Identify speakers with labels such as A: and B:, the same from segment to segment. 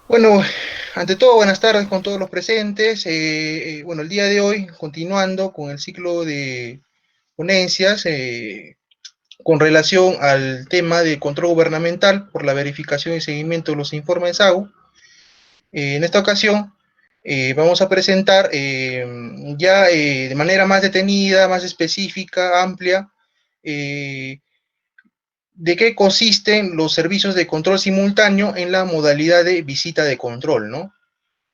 A: Bueno, ante todo, buenas tardes con todos los presentes. Bueno, el día de hoy, continuando con el ciclo de ponencias con relación al tema de control gubernamental por la verificación y seguimiento de los informes SAU. En esta ocasión vamos a presentar ya de manera más detenida, más específica, amplia, eh, de qué consisten los servicios de control simultáneo en la modalidad de visita de control, ¿no?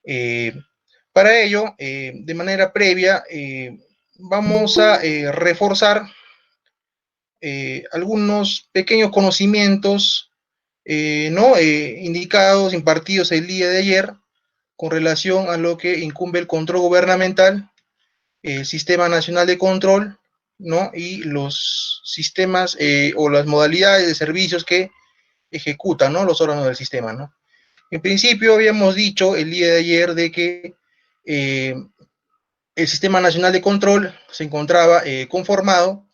A: Eh, para ello, de manera previa, vamos a reforzar algunos pequeños conocimientos ¿no? Indicados, impartidos el día de ayer con relación a lo que incumbe el control gubernamental, el Sistema Nacional de Control, ¿no? Y los sistemas o las modalidades de servicios que ejecutan, ¿no? Los órganos del sistema, ¿no? En principio habíamos dicho el día de ayer de que eh, el Sistema Nacional de Control se encontraba conformado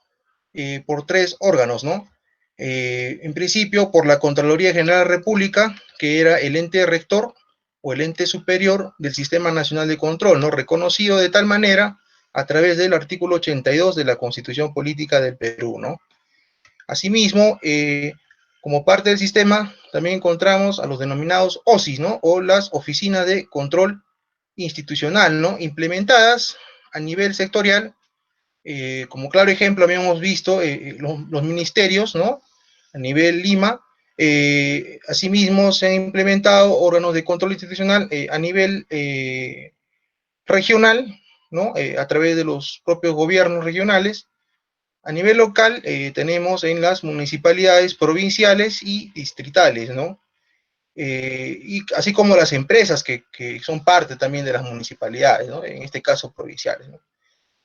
A: por tres órganos, ¿no? En principio, por la Contraloría General de la República, que era el ente rector o el ente superior del Sistema Nacional de Control, ¿no? Reconocido de tal manera a través del artículo 82 de la Constitución Política del Perú, ¿no? Asimismo, como parte del sistema, también encontramos a los denominados OSIS, ¿no? O las Oficinas de Control Institucional, ¿no? Implementadas a nivel sectorial. Como claro ejemplo, habíamos visto los ministerios, ¿no? A nivel Lima. Asimismo, se han implementado órganos de control institucional a nivel regional, ¿no? A través de los propios gobiernos regionales. A nivel local, tenemos en las municipalidades provinciales y distritales, ¿no? Y así como las empresas que son parte también de las municipalidades, ¿no? En este caso provinciales, ¿no?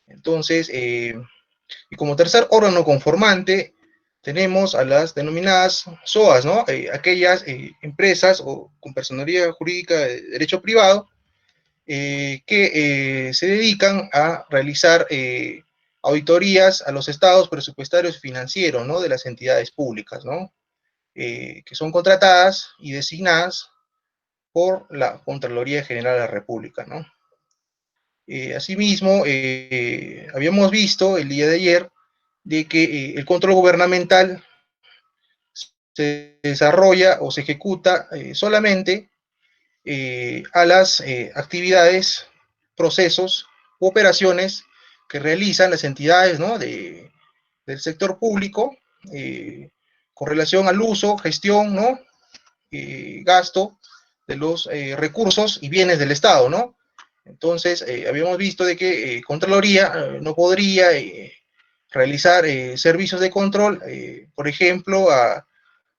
A: Entonces, y como tercer órgano conformante, tenemos a las denominadas SOAS, ¿no? Aquellas empresas o con personería jurídica de derecho privado que se dedican a realizar auditorías a los estados presupuestarios y financieros, ¿no? De las entidades públicas, ¿no? Que son contratadas y designadas por la Contraloría General de la República, ¿no? Asimismo, habíamos visto el día de ayer de que el control gubernamental se desarrolla o se ejecuta solamente a las actividades, procesos u operaciones que realizan las entidades, ¿no? Del sector público con relación al uso, gestión, ¿no? Gasto de los recursos y bienes del Estado, ¿no? Entonces, habíamos visto de que Contraloría no podría realizar servicios de control, por ejemplo, a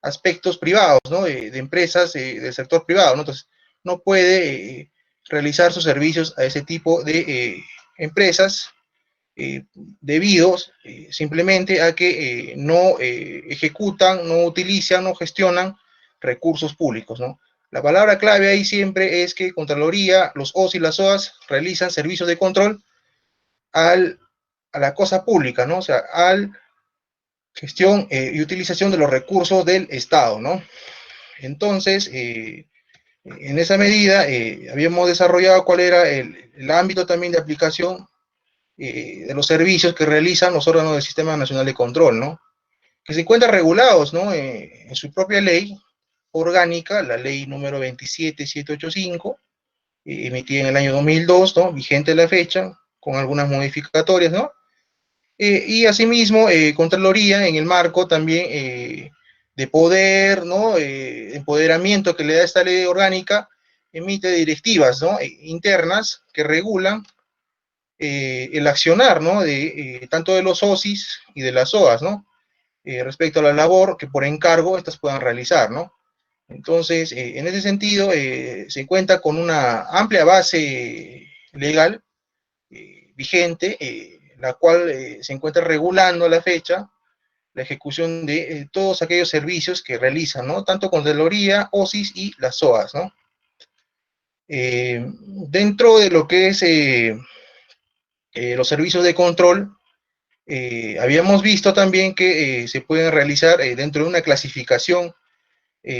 A: aspectos privados, ¿no? De empresas del sector privado, ¿no? Entonces, no puede realizar sus servicios a ese tipo de empresas debido simplemente a que no ejecutan, no utilizan, no gestionan recursos públicos, ¿no? La palabra clave ahí siempre es que Contraloría, los OS y las OAS realizan servicios de control al, a la cosa pública, ¿no? O sea, al gestión y utilización de los recursos del Estado, ¿no? Entonces, en esa medida, habíamos desarrollado cuál era el ámbito también de aplicación de los servicios que realizan los órganos del Sistema Nacional de Control, ¿no? Que se encuentran regulados, ¿no? En su propia ley orgánica, la ley número 27785, emitida en el año 2002, ¿no? Vigente a la fecha, con algunas modificatorias, ¿no? Y asimismo, Contraloría en el marco también de poder, ¿no? Empoderamiento que le da esta ley orgánica, emite directivas, ¿no? Internas que regulan el accionar, ¿no? De tanto de los OSIS y de las SOAS, ¿no? Respecto a la labor que por encargo estas puedan realizar, ¿no? Entonces, en ese sentido, se cuenta con una amplia base legal vigente, la cual se encuentra regulando a la fecha la ejecución de todos aquellos servicios que realizan, ¿no? Tanto Contraloría, OSIS y las SOAS, ¿no? Dentro de lo que es los servicios de control, habíamos visto también que se pueden realizar dentro de una clasificación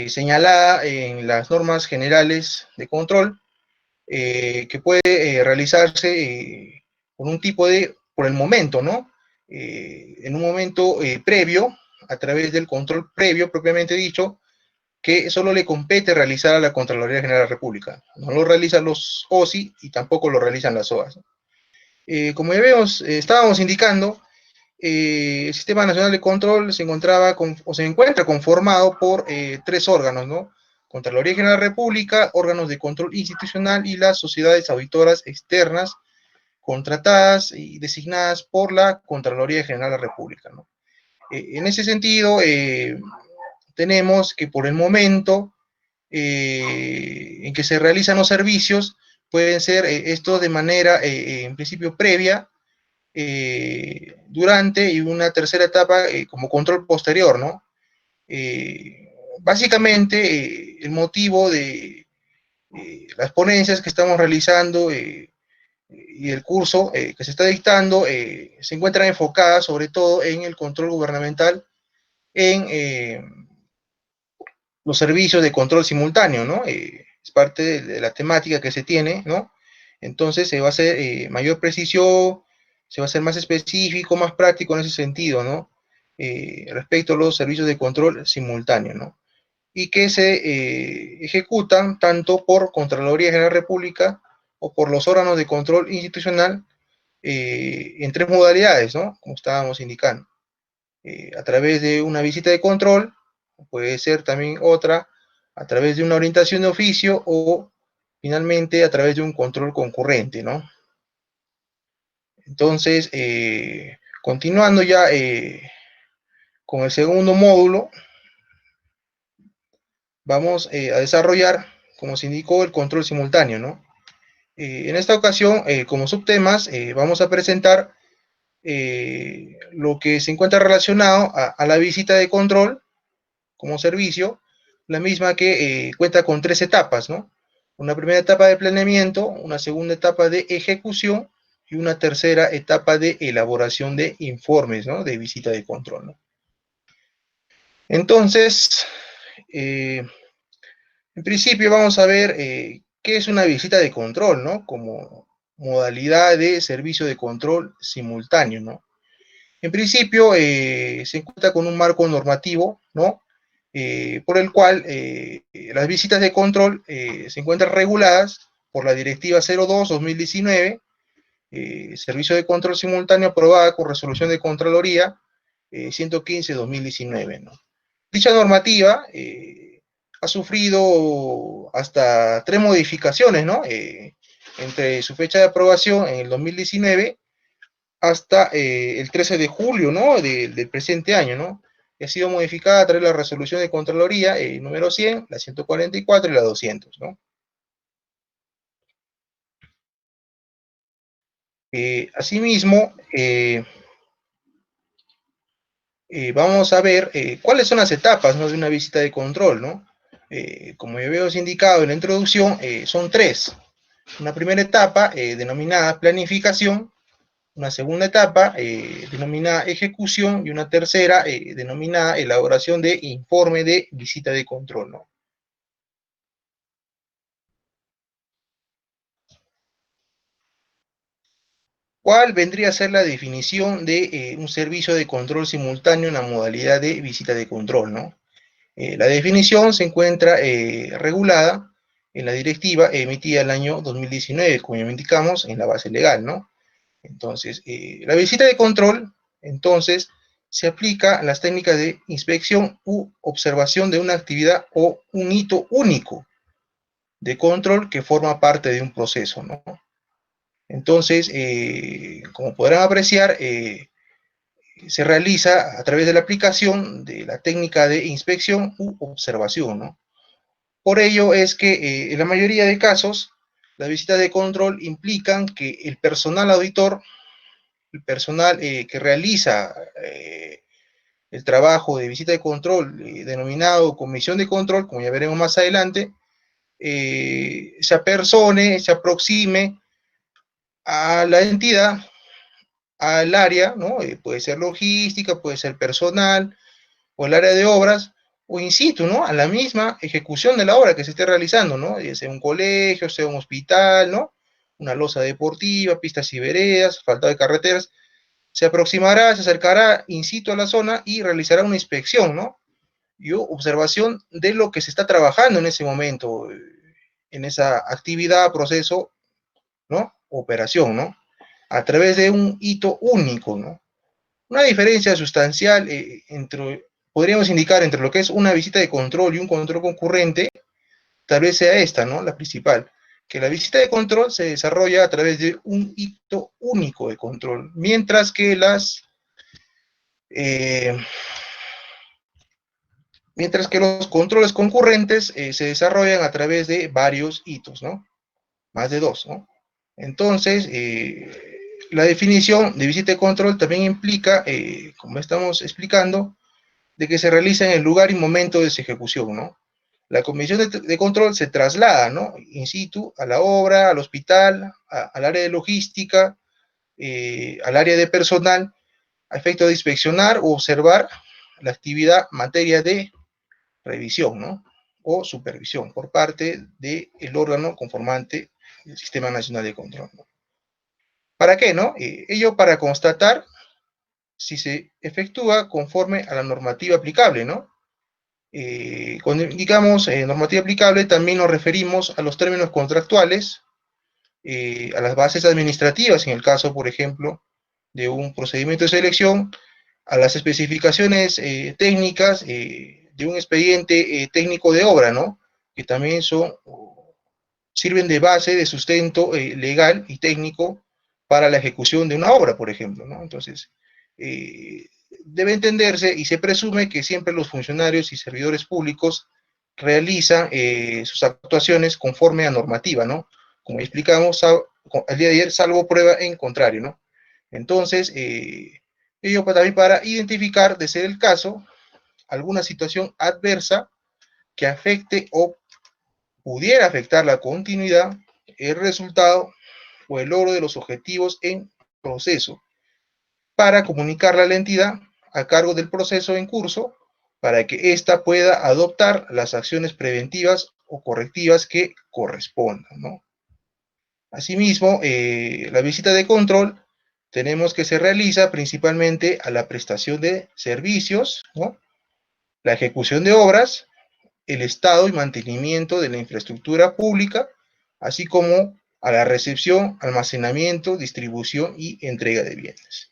A: señalada en las normas generales de control, que puede realizarse con un tipo por el momento, ¿no? En un momento previo, a través del control previo, propiamente dicho, que solo le compete realizar a la Contraloría General de la República. No lo realizan los OSI y tampoco lo realizan las OAS. Como ya vemos, estábamos indicando, el Sistema Nacional de Control se encuentra conformado por tres órganos, ¿no? Contraloría General de la República, órganos de control institucional y las sociedades auditoras externas contratadas y designadas por la Contraloría General de la República, ¿no? En ese sentido, tenemos que por el momento en que se realizan los servicios, pueden ser estos de manera, en principio, previa, durante y una tercera etapa como control posterior, ¿no? Básicamente, el motivo de las ponencias que estamos realizando y el curso que se está dictando se encuentran enfocadas sobre todo en el control gubernamental en los servicios de control simultáneo, ¿no? Es parte de la temática que se tiene, ¿no? Entonces se va a hacer mayor precisión, se va a ser más específico, más práctico en ese sentido, ¿no? Respecto a los servicios de control simultáneo, ¿no? Y que se ejecutan tanto por Contraloría General de la República o por los órganos de control institucional en tres modalidades, ¿no? Como estábamos indicando. A través de una visita de control, puede ser también otra, a través de una orientación de oficio o finalmente a través de un control concurrente, ¿no? Entonces, continuando ya con el segundo módulo, vamos a desarrollar, como se indicó, el control simultáneo, ¿no? En esta ocasión, como subtemas, vamos a presentar lo que se encuentra relacionado a la visita de control como servicio, la misma que cuenta con tres etapas, ¿no? Una primera etapa de planeamiento, una segunda etapa de ejecución y una tercera etapa de elaboración de informes, ¿no? De visita de control, ¿no? Entonces, en principio vamos a ver qué es una visita de control, ¿no? Como modalidad de servicio de control simultáneo, ¿no? En principio, se encuentra con un marco normativo, ¿no? Por el cual las visitas de control se encuentran reguladas por la Directiva 02-2019, Servicio de Control Simultáneo aprobada con resolución de Contraloría 115-2019, ¿no? Dicha normativa ha sufrido hasta tres modificaciones, ¿no? Entre su fecha de aprobación en el 2019 hasta el 13 de julio, ¿no? Del presente año, ¿no? Y ha sido modificada a través de la resolución de Contraloría número 100, la 144 y la 200, ¿no? Asimismo, vamos a ver cuáles son las etapas, ¿no? De una visita de control, ¿no? Como ya veo indicado en la introducción, son tres. Una primera etapa denominada planificación, una segunda etapa denominada ejecución y una tercera denominada elaboración de informe de visita de control, ¿no? ¿Cuál vendría a ser la definición de un servicio de control simultáneo en la modalidad de visita de control, ¿no? La definición se encuentra regulada en la directiva emitida el año 2019, como ya indicamos, en la base legal, ¿no? Entonces, la visita de control, entonces, se aplica a las técnicas de inspección u observación de una actividad o un hito único de control que forma parte de un proceso, ¿no? Entonces, como podrán apreciar, se realiza a través de la aplicación de la técnica de inspección u observación, ¿no? Por ello es que en la mayoría de casos, las visitas de control implican que el personal auditor, el personal que realiza el trabajo de visita de control, denominado comisión de control, como ya veremos más adelante, se apersone, se aproxime a la entidad, al área, ¿no? Puede ser logística, puede ser personal, o el área de obras, o in situ, ¿no? A la misma ejecución de la obra que se esté realizando, ¿no? Ya sea un colegio, sea un hospital, ¿no? Una losa deportiva, pistas y veredas, asfaltado de carreteras. Se aproximará, se acercará in situ a la zona y realizará una inspección, ¿no? Y observación de lo que se está trabajando en ese momento, en esa actividad, proceso, ¿no? Operación, ¿no? A través de un hito único, ¿no? Una diferencia sustancial podríamos indicar entre lo que es una visita de control y un control concurrente, tal vez sea esta, ¿no? La principal, que la visita de control se desarrolla a través de un hito único de control, mientras que eh, los controles concurrentes se desarrollan a través de varios hitos, ¿no? Más de dos, ¿no? Entonces, la definición de visita de control también implica, como estamos explicando, de que se realiza en el lugar y momento de su ejecución, ¿no? La comisión de control se traslada, ¿no? In situ, a la obra, al hospital, al área de logística, al área de personal, a efecto de inspeccionar o observar la actividad materia de revisión, ¿no? O supervisión por parte del órgano conformante del Sistema Nacional de Control, ¿no? ¿Para qué, no? Ello para constatar si se efectúa conforme a la normativa aplicable, ¿no? Cuando indicamos normativa aplicable, también nos referimos a los términos contractuales, a las bases administrativas, en el caso, por ejemplo, de un procedimiento de selección, a las especificaciones técnicas de un expediente técnico de obra, ¿no? Que también sirven de base, de sustento legal y técnico para la ejecución de una obra, por ejemplo, ¿no? Entonces, eh, debe entenderse y se presume que siempre los funcionarios y servidores públicos realizan sus actuaciones conforme a normativa, ¿no? Como explicamos el día de ayer, salvo prueba en contrario, ¿no? Entonces, ello también para identificar, de ser el caso, alguna situación adversa que afecte o pudiera afectar la continuidad, el resultado o el logro de los objetivos en proceso, para comunicarla a la entidad a cargo del proceso en curso, para que ésta pueda adoptar las acciones preventivas o correctivas que correspondan, ¿no? Asimismo, la visita de control tenemos que se realiza principalmente a la prestación de servicios, ¿no? La ejecución de obras, el estado y mantenimiento de la infraestructura pública, así como a la recepción, almacenamiento, distribución y entrega de bienes.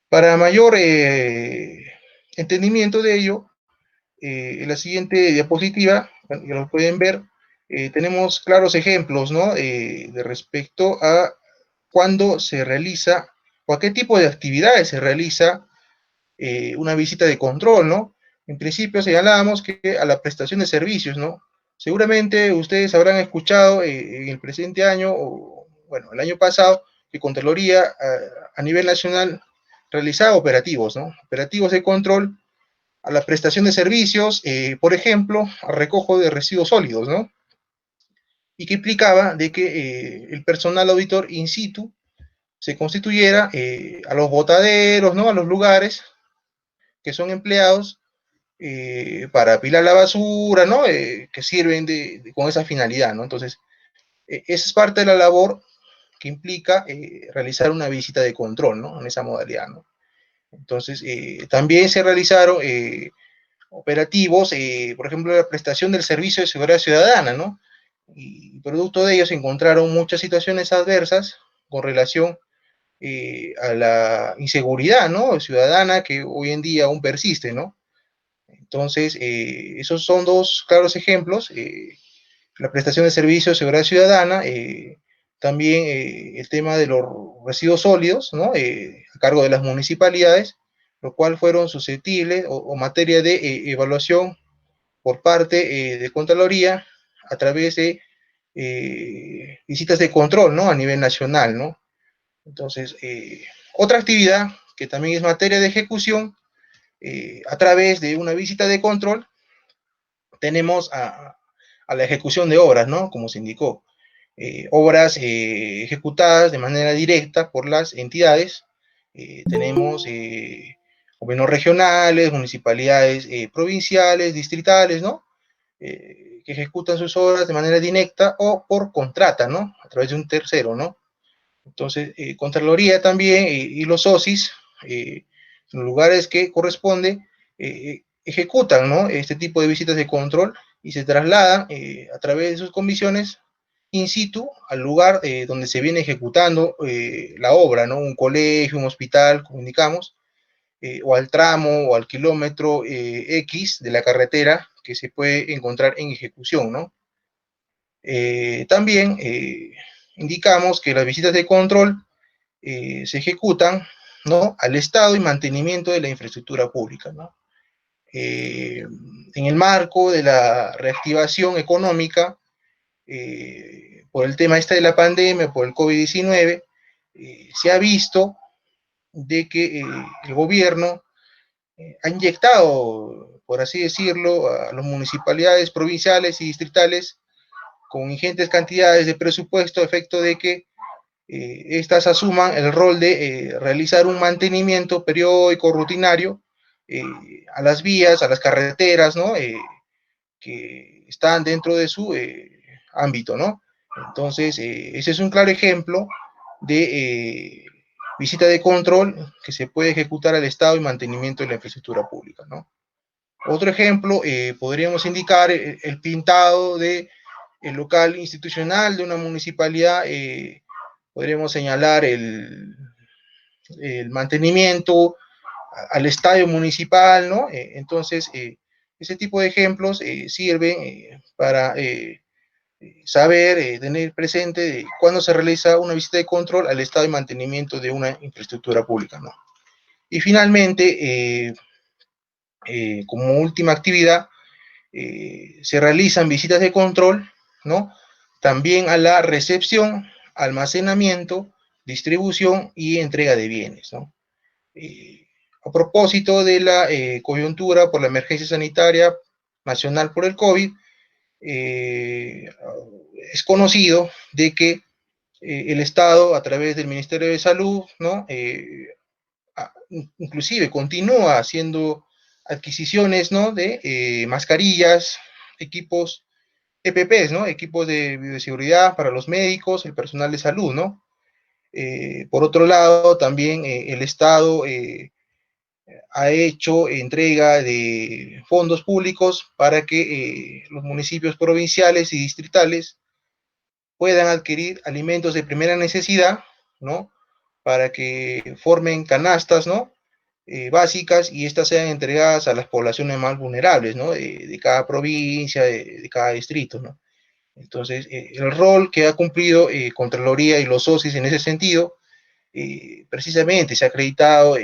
A: Para mayor entendimiento de ello, en la siguiente diapositiva, bueno, ya lo pueden ver, tenemos claros ejemplos, ¿no? De respecto a cuándo se realiza o a qué tipo de actividades se realiza una visita de control, ¿no? En principio señalábamos que a la prestación de servicios, ¿no? Seguramente ustedes habrán escuchado en el presente año, o bueno, el año pasado, que Contraloría a nivel nacional realizaba operativos, ¿no? Operativos de control a la prestación de servicios, por ejemplo, al recojo de residuos sólidos, ¿no? Y que implicaba de que el personal auditor in situ se constituyera a los botaderos, ¿no? A los lugares que son empleados para apilar la basura, ¿no? Que sirven con esa finalidad, ¿no? Entonces, esa es parte de la labor que implica realizar una visita de control, ¿no? En esa modalidad, ¿no? Entonces, también se realizaron operativos, por ejemplo, la prestación del servicio de seguridad ciudadana, ¿no? Y producto de ello se encontraron muchas situaciones adversas con relación a la inseguridad, ¿no? Ciudadana que hoy en día aún persiste, ¿no? Entonces, esos son dos claros ejemplos. La prestación de servicios de seguridad ciudadana, también el tema de los residuos sólidos, ¿no? A cargo de las municipalidades, lo cual fueron susceptibles o materia de evaluación por parte de Contraloría a través de visitas de control, ¿no? A nivel nacional, ¿no? Entonces, otra actividad que también es materia de ejecución, a través de una visita de control, tenemos a la ejecución de obras, ¿no? Como se indicó, obras ejecutadas de manera directa por las entidades. Tenemos gobiernos regionales, municipalidades provinciales, distritales, ¿no? Que ejecutan sus obras de manera directa o por contrata, ¿no? A través de un tercero, ¿no? Entonces, Contraloría también y los OSIS, en los lugares que corresponde, ejecutan, ¿no? Este tipo de visitas de control y se trasladan a través de sus comisiones in situ al lugar donde se viene ejecutando la obra, ¿no? Un colegio, un hospital, comunicamos, o al tramo o al kilómetro X de la carretera que se puede encontrar en ejecución, ¿no? También indicamos que las visitas de control se ejecutan, ¿no? Al estado y mantenimiento de la infraestructura pública, ¿no? En el marco de la reactivación económica, por el tema este de la pandemia, por el COVID-19, se ha visto de que el gobierno ha inyectado, por así decirlo, a las municipalidades provinciales y distritales con ingentes cantidades de presupuesto a efecto de que estas asuman el rol de realizar un mantenimiento periódico, rutinario, eh, a las vías, a las carreteras, ¿no? Que están dentro de su ámbito, ¿no? Entonces, ese es un claro ejemplo de visita de control que se puede ejecutar al Estado y mantenimiento de la infraestructura pública, ¿no? Otro ejemplo, podríamos indicar el pintado de el local institucional de una municipalidad, podríamos señalar el mantenimiento al estadio municipal, ¿no? Entonces, ese tipo de ejemplos sirven para saber, tener presente cuándo se realiza una visita de control al estado y mantenimiento de una infraestructura pública, ¿no? Y finalmente, como última actividad, se realizan visitas de control, ¿no? También a la recepción, almacenamiento, distribución y entrega de bienes, ¿no? A propósito de la coyuntura por la emergencia sanitaria nacional por el COVID, eh, es conocido de que el Estado, a través del Ministerio de Salud, ¿no? Inclusive continúa haciendo adquisiciones, ¿no? De mascarillas, equipos EPPs, ¿no? Equipos de bioseguridad para los médicos, el personal de salud, ¿no? Por otro lado, también el Estado ha hecho entrega de fondos públicos para que los municipios provinciales y distritales puedan adquirir alimentos de primera necesidad, ¿no? Para que formen canastas, ¿no? Básicas y estas sean entregadas a las poblaciones más vulnerables, ¿no? De cada provincia, de cada distrito, ¿no? Entonces, el rol que ha cumplido Contraloría y los socios en ese sentido, precisamente se ha acreditado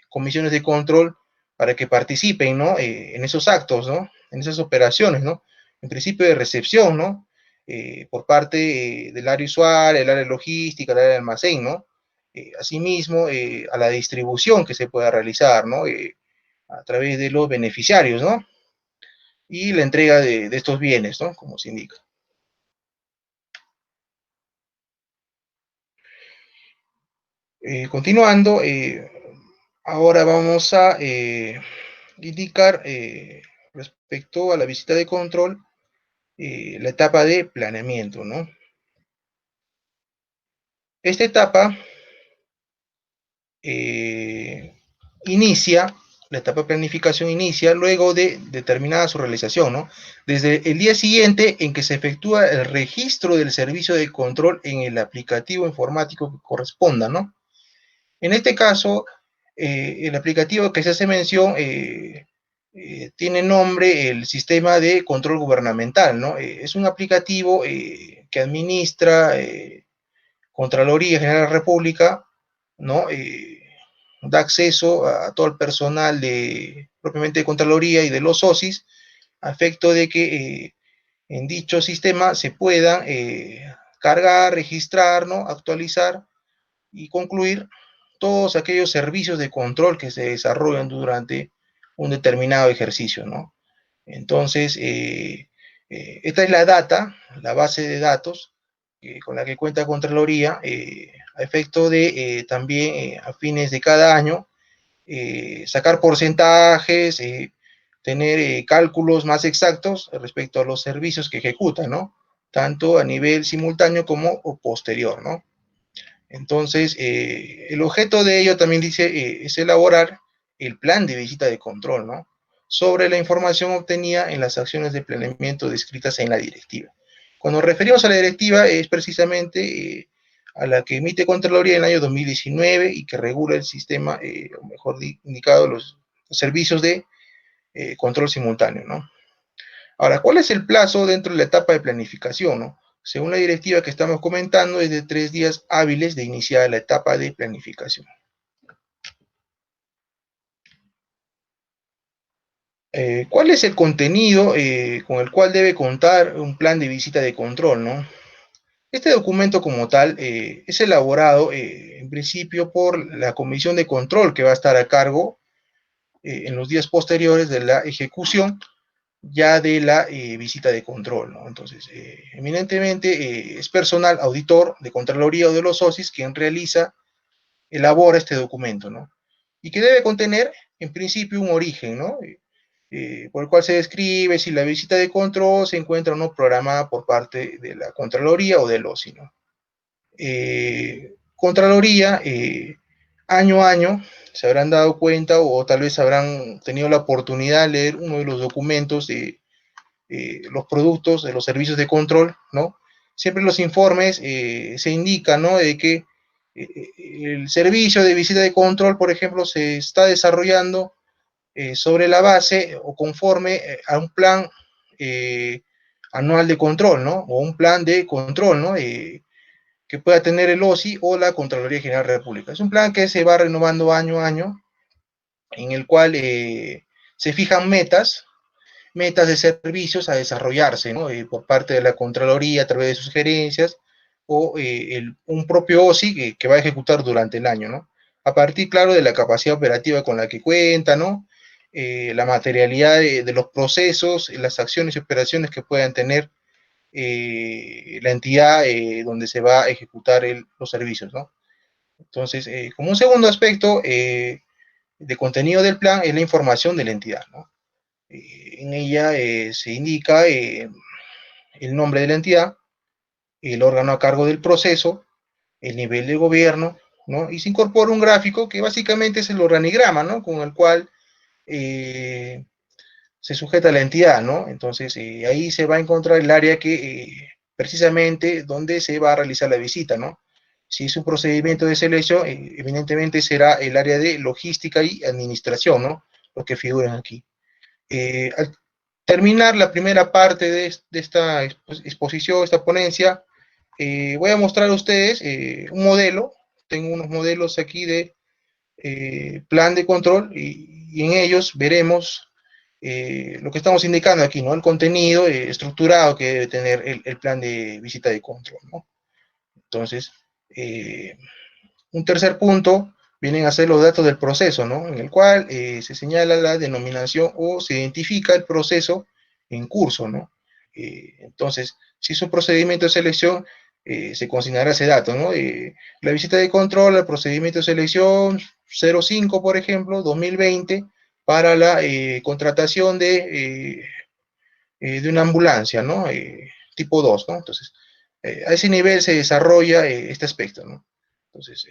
A: comisiones de control para que participen, ¿no? En esos actos, ¿no? En esas operaciones, ¿no? En principio de recepción, ¿no? Por parte del área usuaria, el área logística, el área de almacén, ¿no? Asimismo, a la distribución que se pueda realizar, ¿no? A través de los beneficiarios, ¿no? Y la entrega de estos bienes, ¿no? Como se indica. Continuando, ahora vamos a indicar respecto a la visita de control, la etapa de planeamiento, ¿no? Esta etapa eh, inicia, la etapa de planificación inicia luego de determinada su realización, ¿no? Desde el día siguiente en que se efectúa el registro del servicio de control en el aplicativo informático que corresponda, ¿no? En este caso, el aplicativo que se hace mención tiene nombre el sistema de control gubernamental, ¿no? Es un aplicativo que administra Contraloría General de la República, ¿no? Da acceso a todo el personal de propiamente de Contraloría y de los SOSIS, a efecto de que en dicho sistema se puedan cargar, registrar, ¿no? Actualizar y concluir todos aquellos servicios de control que se desarrollan durante un determinado ejercicio, ¿no? Entonces, esta es la data, la base de datos con la que cuenta Contraloría, a efecto de también a fines de cada año sacar porcentajes, tener cálculos más exactos respecto a los servicios que ejecutan, ¿no? Tanto a nivel simultáneo como posterior, ¿no? Entonces, el objeto de ello también dice, es elaborar el plan de visita de control, ¿no? Sobre la información obtenida en las acciones de planeamiento descritas en la directiva. Cuando nos referimos a la directiva, es precisamente a la que emite Contraloría en el año 2019 y que regula el sistema, o mejor indicado, los servicios de control simultáneo, ¿no? Ahora, ¿cuál es el plazo dentro de la etapa de planificación, no? Según la directiva que estamos comentando, es de 3 días hábiles de iniciar la etapa de planificación. ¿Cuál es el contenido con el cual debe contar un plan de visita de control, no? Este documento como tal es elaborado en principio por la comisión de control que va a estar a cargo en los días posteriores de la ejecución ya de la visita de control, ¿no? Entonces, eminentemente es personal auditor de Contraloría o de los SOSIS quien elabora este documento, ¿no? Y que debe contener, en principio, un origen, ¿no? Por el cual se describe si la visita de control se encuentra o no programada por parte de la Contraloría o del OSI, ¿no? Contraloría, año a año, se habrán dado cuenta o tal vez habrán tenido la oportunidad de leer uno de los documentos de los productos, de los servicios de control, ¿no? Siempre en los informes se indica, ¿no? De que el servicio de visita de control, por ejemplo, se está desarrollando sobre la base o conforme a un plan anual de control, ¿no? O un plan de control, ¿no? Que pueda tener el OSI o la Contraloría General de la República. Es un plan que se va renovando año a año, en el cual se fijan metas de servicios a desarrollarse, ¿no? Por parte de la Contraloría a través de sus gerencias o un propio OSI que va a ejecutar durante el año, ¿no? A partir, claro, de la capacidad operativa con la que cuenta, ¿no? La materialidad de los procesos, las acciones y operaciones que puedan tener la entidad donde se va a ejecutar los servicios, ¿no? Entonces, como un segundo aspecto de contenido del plan es la información de la entidad, ¿no? En ella se indica el nombre de la entidad, el órgano a cargo del proceso, el nivel de gobierno, ¿no? Y se incorpora un gráfico que básicamente es el organigrama, ¿no? Con el cual eh, se sujeta la entidad, ¿no? Entonces ahí se va a encontrar el área que precisamente donde se va a realizar la visita, ¿no? Si es un procedimiento de selección, evidentemente será el área de logística y administración, ¿no? Los que figuran aquí. Al terminar la primera parte de esta exposición, esta ponencia, voy a mostrar a ustedes un modelo. Tengo unos modelos aquí de plan de control y en ellos veremos lo que estamos indicando aquí, ¿no? El contenido estructurado que debe tener el plan de visita de control, ¿no? Entonces, un tercer punto vienen a ser los datos del proceso, ¿no? En el cual se señala la denominación o se identifica el proceso en curso, ¿no? Entonces, si es un procedimiento de selección, se consignará ese dato, ¿no? La visita de control, el procedimiento de selección 05, por ejemplo, 2020, para la contratación de una ambulancia, ¿no? Tipo 2, ¿no? Entonces, a ese nivel se desarrolla este aspecto, ¿no? Entonces,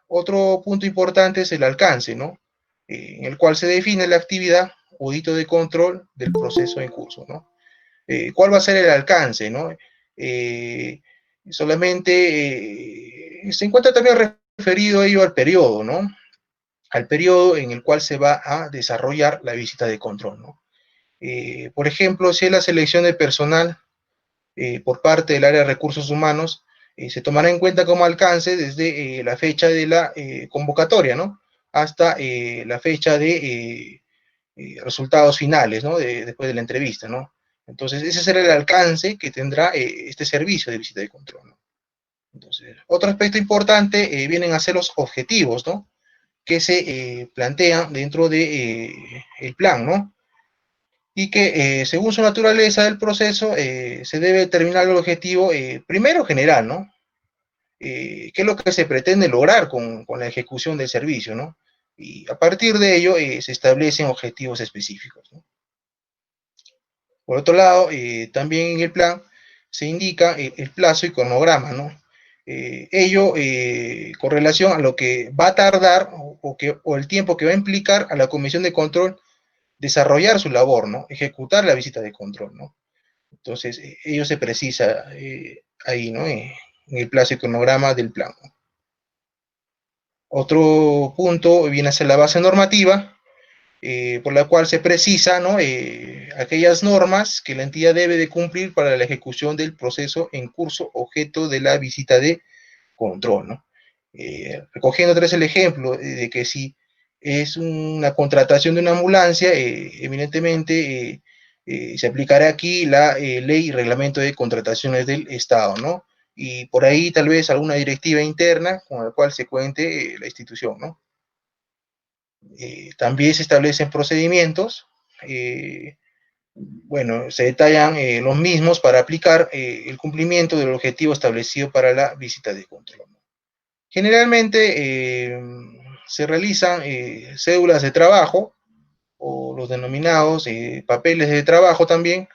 A: otro punto importante es el alcance, ¿no? En el cual se define la actividad o hito de control del proceso en curso, ¿no? ¿Cuál va a ser el alcance, no? Solamente se encuentra también referido ello al periodo, ¿no? Al periodo en el cual se va a desarrollar la visita de control, ¿no? Por ejemplo, si es la selección de personal por parte del área de recursos humanos, se tomará en cuenta como alcance desde la fecha de la convocatoria, ¿no? Hasta la fecha de resultados finales, ¿no? Después de la entrevista, ¿no? Entonces, ese será el alcance que tendrá este servicio de visita de control, ¿no? Entonces, otro aspecto importante vienen a ser los objetivos, ¿no? Que se plantean dentro de el plan, ¿no? Y que según su naturaleza del proceso se debe determinar el objetivo primero general, ¿no? ¿Qué es lo que se pretende lograr con la ejecución del servicio, ¿no? y a partir de ello se establecen objetivos específicos, ¿no? Por otro lado, también en el plan se indica el plazo y cronograma, ¿no? Ello con relación a lo que va a tardar o el tiempo que va a implicar a la Comisión de Control desarrollar su labor, ¿no? Ejecutar la visita de control, ¿no? Entonces, ello se precisa ahí, ¿no? En el plazo y cronograma del plan, ¿no? Otro punto viene a ser la base normativa, por la cual se precisa, ¿no? Aquellas normas que la entidad debe de cumplir para la ejecución del proceso en curso objeto de la visita de control, ¿no? Recogiendo otra vez el ejemplo de que si es una contratación de una ambulancia, evidentemente se aplicará aquí la ley y reglamento de contrataciones del Estado, ¿no? Y por ahí tal vez alguna directiva interna con la cual se cuente la institución, ¿no? También se establecen procedimientos, bueno, se detallan los mismos para aplicar el cumplimiento del objetivo establecido para la visita de control. Generalmente se realizan cédulas de trabajo o los denominados papeles de trabajo también,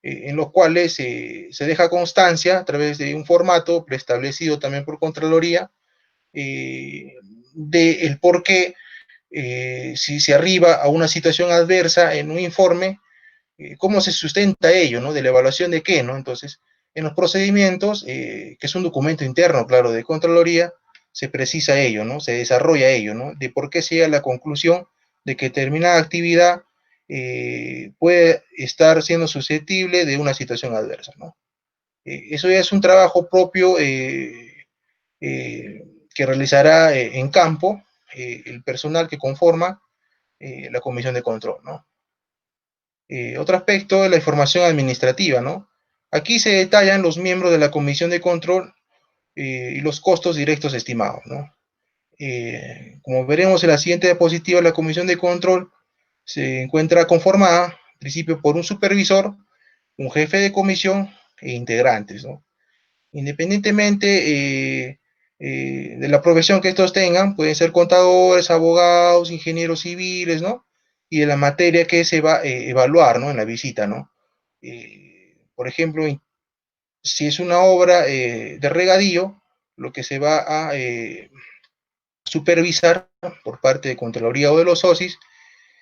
A: en los cuales se deja constancia a través de un formato preestablecido también por Contraloría del por qué si se arriba a una situación adversa en un informe, cómo se sustenta ello, ¿no? De la evaluación de qué, ¿no? Entonces, en los procedimientos, que es un documento interno, claro, de Contraloría, se precisa ello, ¿no? Se desarrolla ello, ¿no? De por qué se llega a la conclusión de que determinada actividad puede estar siendo susceptible de una situación adversa, ¿no? Eso ya es un trabajo propio que realizará en campo el personal que conforma la comisión de control, ¿no? Otro aspecto es la información administrativa, ¿no? Aquí se detallan los miembros de la comisión de control y los costos directos estimados, ¿no? Como veremos en la siguiente diapositiva, la comisión de control se encuentra conformada, en principio, por un supervisor, un jefe de comisión e integrantes, ¿no? Independientemente de la profesión que estos tengan, pueden ser contadores, abogados, ingenieros civiles, ¿no? Y de la materia que se va a evaluar, ¿no? En la visita, ¿no? Por ejemplo, si es una obra de regadío, lo que se va a supervisar por parte de Contraloría o de los SOSIS,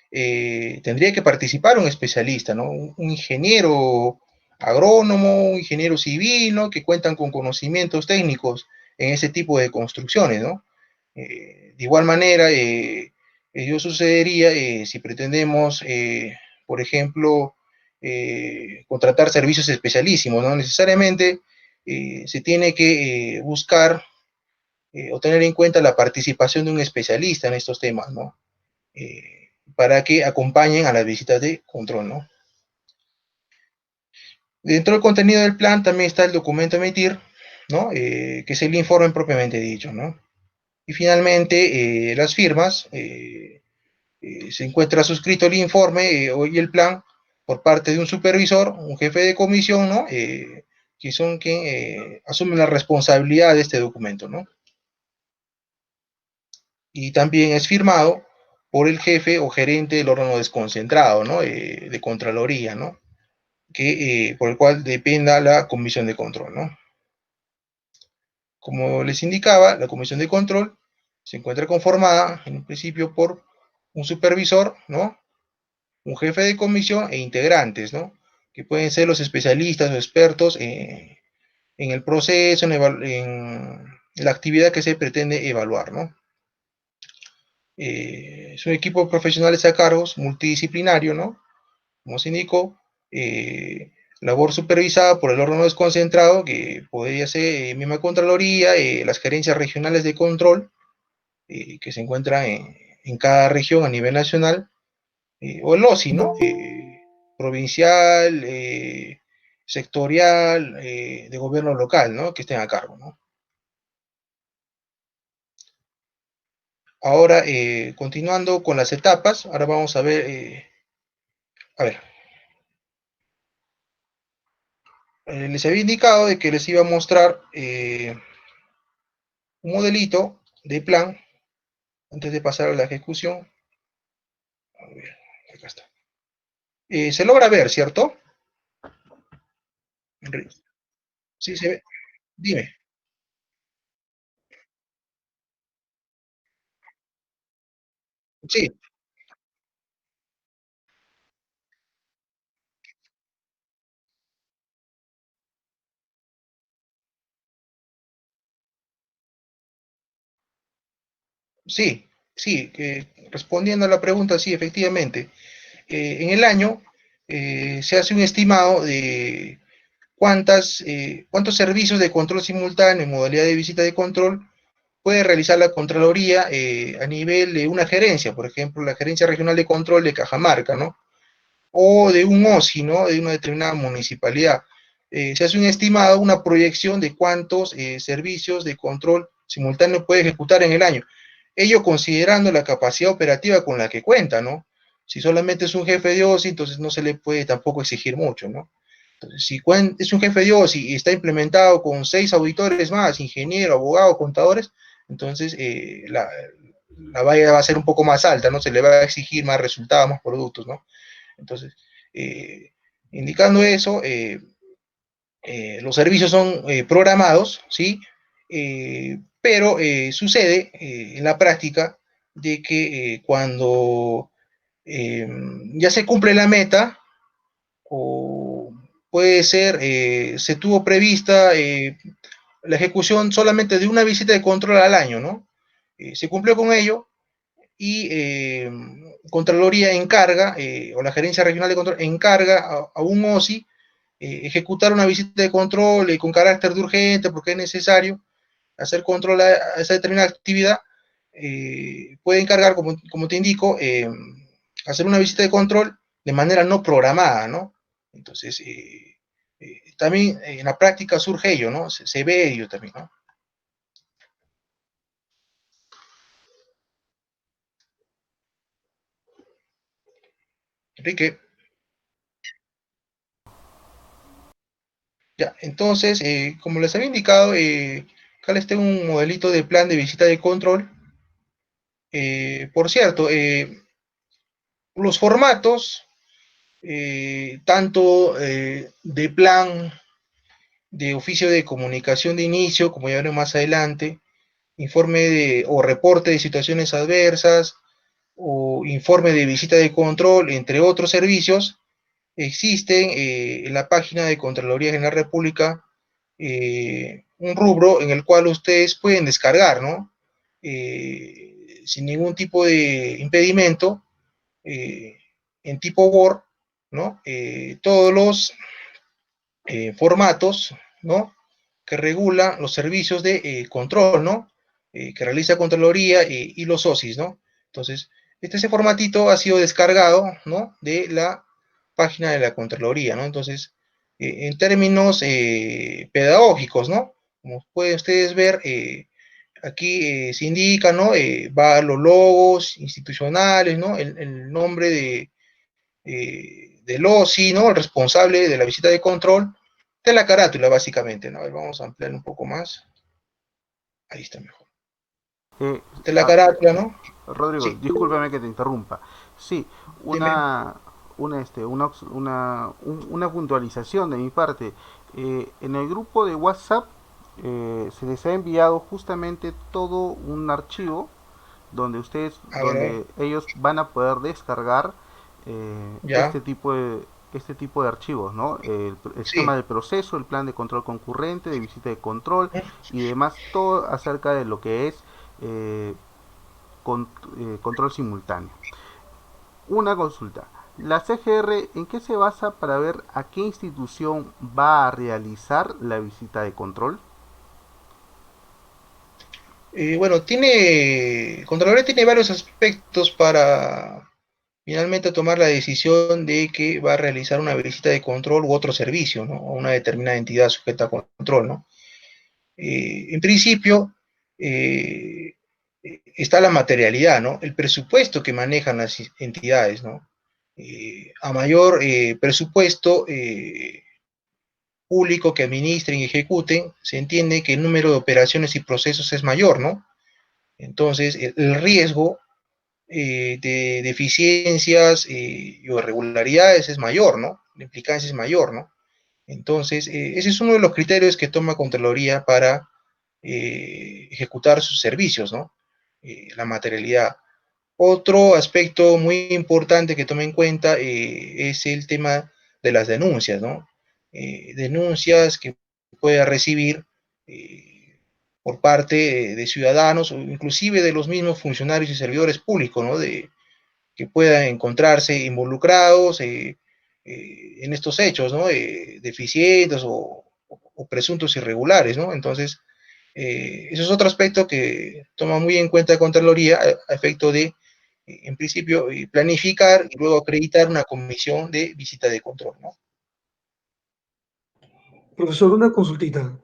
A: tendría que participar un especialista, ¿no? Un ingeniero agrónomo, un ingeniero civil, ¿no? Que cuentan con conocimientos técnicos en ese tipo de construcciones, ¿no? De igual manera, ello sucedería si pretendemos, por ejemplo, contratar servicios especialísimos, ¿no? Necesariamente se tiene que buscar o tener en cuenta la participación de un especialista en estos temas, ¿no? Para que acompañen a las visitas de control, ¿no? Dentro del contenido del plan también está el documento a emitir, ¿no? Que es el informe propiamente dicho, ¿no? Y finalmente, las firmas, se encuentra suscrito el informe y el plan por parte de un supervisor, un jefe de comisión, ¿no? Que son quien asumen la responsabilidad de este documento, ¿no? Y también es firmado por el jefe o gerente del órgano desconcentrado, ¿no? De Contraloría, ¿no? Por el cual dependa la comisión de control, ¿no? Como les indicaba, la comisión de control se encuentra conformada en un principio por un supervisor, ¿no? Un jefe de comisión e integrantes, ¿no? Que pueden ser los especialistas o expertos en el proceso, en la actividad que se pretende evaluar, ¿no? Es un equipo de profesionales a cargos multidisciplinario, ¿no? Como se indicó, labor supervisada por el órgano desconcentrado, que podría ser misma Contraloría, las gerencias regionales de control, que se encuentran en cada región a nivel nacional, o el OSI, ¿no? Provincial, sectorial, de gobierno local, ¿no? Que estén a cargo, ¿no? Ahora, continuando con las etapas, ahora vamos a ver, les había indicado de que les iba a mostrar un modelito de plan antes de pasar a la ejecución. A ver, acá está. Se logra ver, ¿cierto? Sí, se ve. Dime. Sí, sí, sí. Respondiendo a la pregunta, sí, efectivamente. En el año se hace un estimado de cuántos servicios de control simultáneo en modalidad de visita de control puede realizar la Contraloría a nivel de una gerencia, por ejemplo, la Gerencia Regional de Control de Cajamarca, ¿no? O de un OSI, ¿no? De una determinada municipalidad. Se hace un estimado, una proyección de cuántos servicios de control simultáneo puede ejecutar en el año. Ello considerando la capacidad operativa con la que cuenta, ¿no? Si solamente es un jefe de OSI, entonces no se le puede tampoco exigir mucho, ¿no? Entonces, si es un jefe de OSI y está implementado con 6 auditores más, ingeniero, abogado, contadores, entonces la valla va a ser un poco más alta, ¿no? Se le va a exigir más resultados, más productos, ¿no? Entonces, eh, indicando eso, los servicios son programados, ¿sí? Pero sucede en la práctica de que cuando ya se cumple la meta, o puede ser, se tuvo prevista la ejecución solamente de una visita de control al año, ¿no? Se cumplió con ello, y Contraloría encarga, o la Gerencia Regional de Control encarga a un OSI ejecutar una visita de control con carácter de urgente porque es necesario hacer control a esa determinada actividad. Puede encargar, como te indico, hacer una visita de control de manera no programada, ¿no? Entonces, también en la práctica surge ello, ¿no? Se ve ello también, ¿no? Enrique, ya, entonces, como les había indicado, acá les tengo un modelito de plan de visita de control. Por cierto, los formatos, tanto de plan, de oficio de comunicación de inicio, como ya veremos más adelante, informe o reporte de situaciones adversas, o informe de visita de control, entre otros servicios, existen en la página de Contraloría General República un rubro en el cual ustedes pueden descargar, ¿no? Sin ningún tipo de impedimento, eh, en tipo Word, ¿no? Todos los formatos, ¿no? Que regulan los servicios de control, ¿no? Que realiza Contraloría y los OSIS, ¿no? Entonces, ese formatito ha sido descargado, ¿no? De la página de la Contraloría, ¿no? Entonces, en términos pedagógicos, ¿no? Como pueden ustedes ver, aquí se indica, ¿no? Va los logos institucionales, ¿no? El nombre del OSI, ¿no? El responsable de la visita de control, de la carátula, básicamente, ¿no? A ver, vamos a ampliar un poco más. Ahí está mejor.
B: Eh,
A: De la
B: ah,
A: carátula, ¿no?
B: Rodrigo,
A: Sí,
B: discúlpame que te interrumpa. Sí,
A: dime.
B: una puntualización de mi parte. En el grupo de WhatsApp se les ha enviado justamente todo un archivo
A: A ver, a ver.
B: donde ellos van a poder descargar
A: Ya,
B: este tipo de archivos, ¿no? El esquema
A: sí.
B: del proceso, el plan de control concurrente, de visita de control y demás, todo acerca de lo que es eh, con, control simultáneo. Una consulta. ¿La CGR en qué se basa para ver a qué institución va a realizar la visita de control?
A: Bueno, Contraloría tiene varios aspectos para finalmente tomar la decisión de que va a realizar una visita de control u otro servicio, ¿no? O una determinada entidad sujeta a control, ¿no? En principio, eh, está la materialidad, ¿no? El presupuesto que manejan las entidades, ¿no? A mayor presupuesto público que administren y ejecuten, se entiende que el número de operaciones y procesos es mayor, ¿no? Entonces, el riesgo de deficiencias o irregularidades es mayor, ¿no? La implicancia es mayor, ¿no? Entonces, ese es uno de los criterios que toma Contraloría para ejecutar sus servicios, ¿no? La materialidad. Otro aspecto muy importante que tome en cuenta es el tema de las denuncias, ¿no? Denuncias que pueda recibir por parte de ciudadanos o inclusive de los mismos funcionarios y servidores públicos, ¿no? Que puedan encontrarse involucrados en estos hechos, ¿no? Deficientes o presuntos irregulares, ¿no? Entonces, eso es otro aspecto que toma muy en cuenta la Contraloría a efecto de, en principio, planificar y luego acreditar una comisión de visita de control, ¿no?
C: Profesor, una consultita.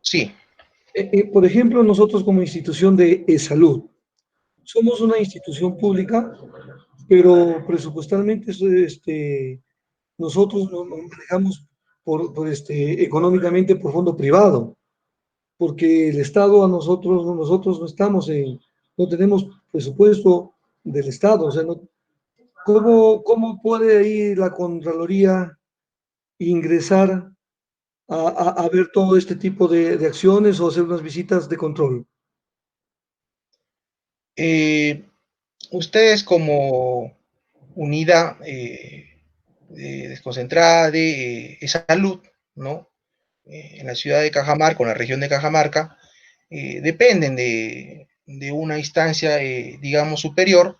A: Sí.
C: Por ejemplo, nosotros como institución de salud, somos una institución pública, pero presupuestalmente nosotros nos manejamos económicamente por fondo privado, porque el Estado nosotros no estamos no tenemos presupuesto del Estado. O sea, ¿cómo puede ahí la Contraloría ingresar a ver todo este tipo de acciones o hacer unas visitas de control?
A: Ustedes como unidad desconcentrada de salud, ¿no? En la ciudad de Cajamarca, o en la región de Cajamarca, dependen de una instancia, digamos, superior,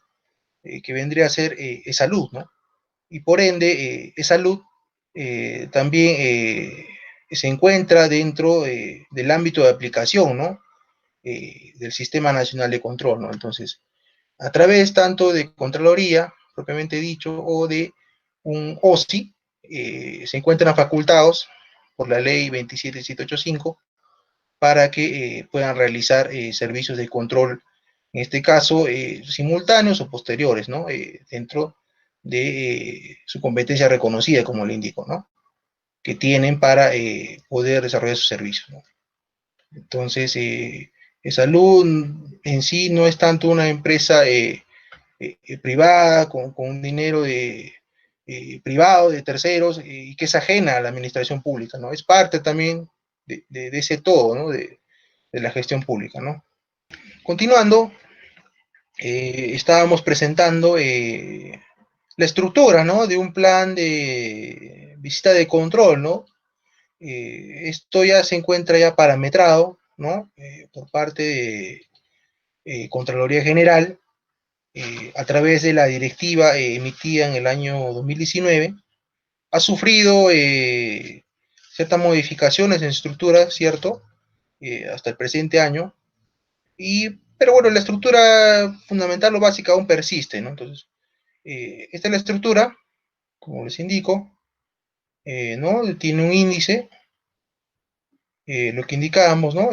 A: que vendría a ser salud, ¿no? Y por ende, salud también se encuentra dentro del ámbito de aplicación, ¿no? Del Sistema Nacional de Control, ¿no? Entonces, a través tanto de Contraloría, propiamente dicho, o de un OSI, se encuentran facultados por la ley 27785 para que puedan realizar servicios de control, en este caso, simultáneos o posteriores, ¿no? Dentro de su competencia reconocida, como le indico, ¿no? Que tienen para poder desarrollar sus servicios, ¿no? Entonces, Salud en sí no es tanto una empresa privada con un dinero privado de terceros y que es ajena a la administración pública, ¿no? Es parte también de ese todo, ¿no? De la gestión pública, ¿no? Continuando, estábamos presentando la estructura, ¿no? De un plan de visita de control, ¿no? Esto ya se encuentra ya parametrado, ¿no? Por parte de Contraloría General, a través de la directiva emitida en el año 2019, ha sufrido ciertas modificaciones en estructura, ¿cierto? Hasta el presente año, pero bueno, la estructura fundamental o básica aún persiste, ¿no? Entonces, esta es la estructura, como les indico, ¿no? Tiene un índice, lo que indicábamos, ¿no?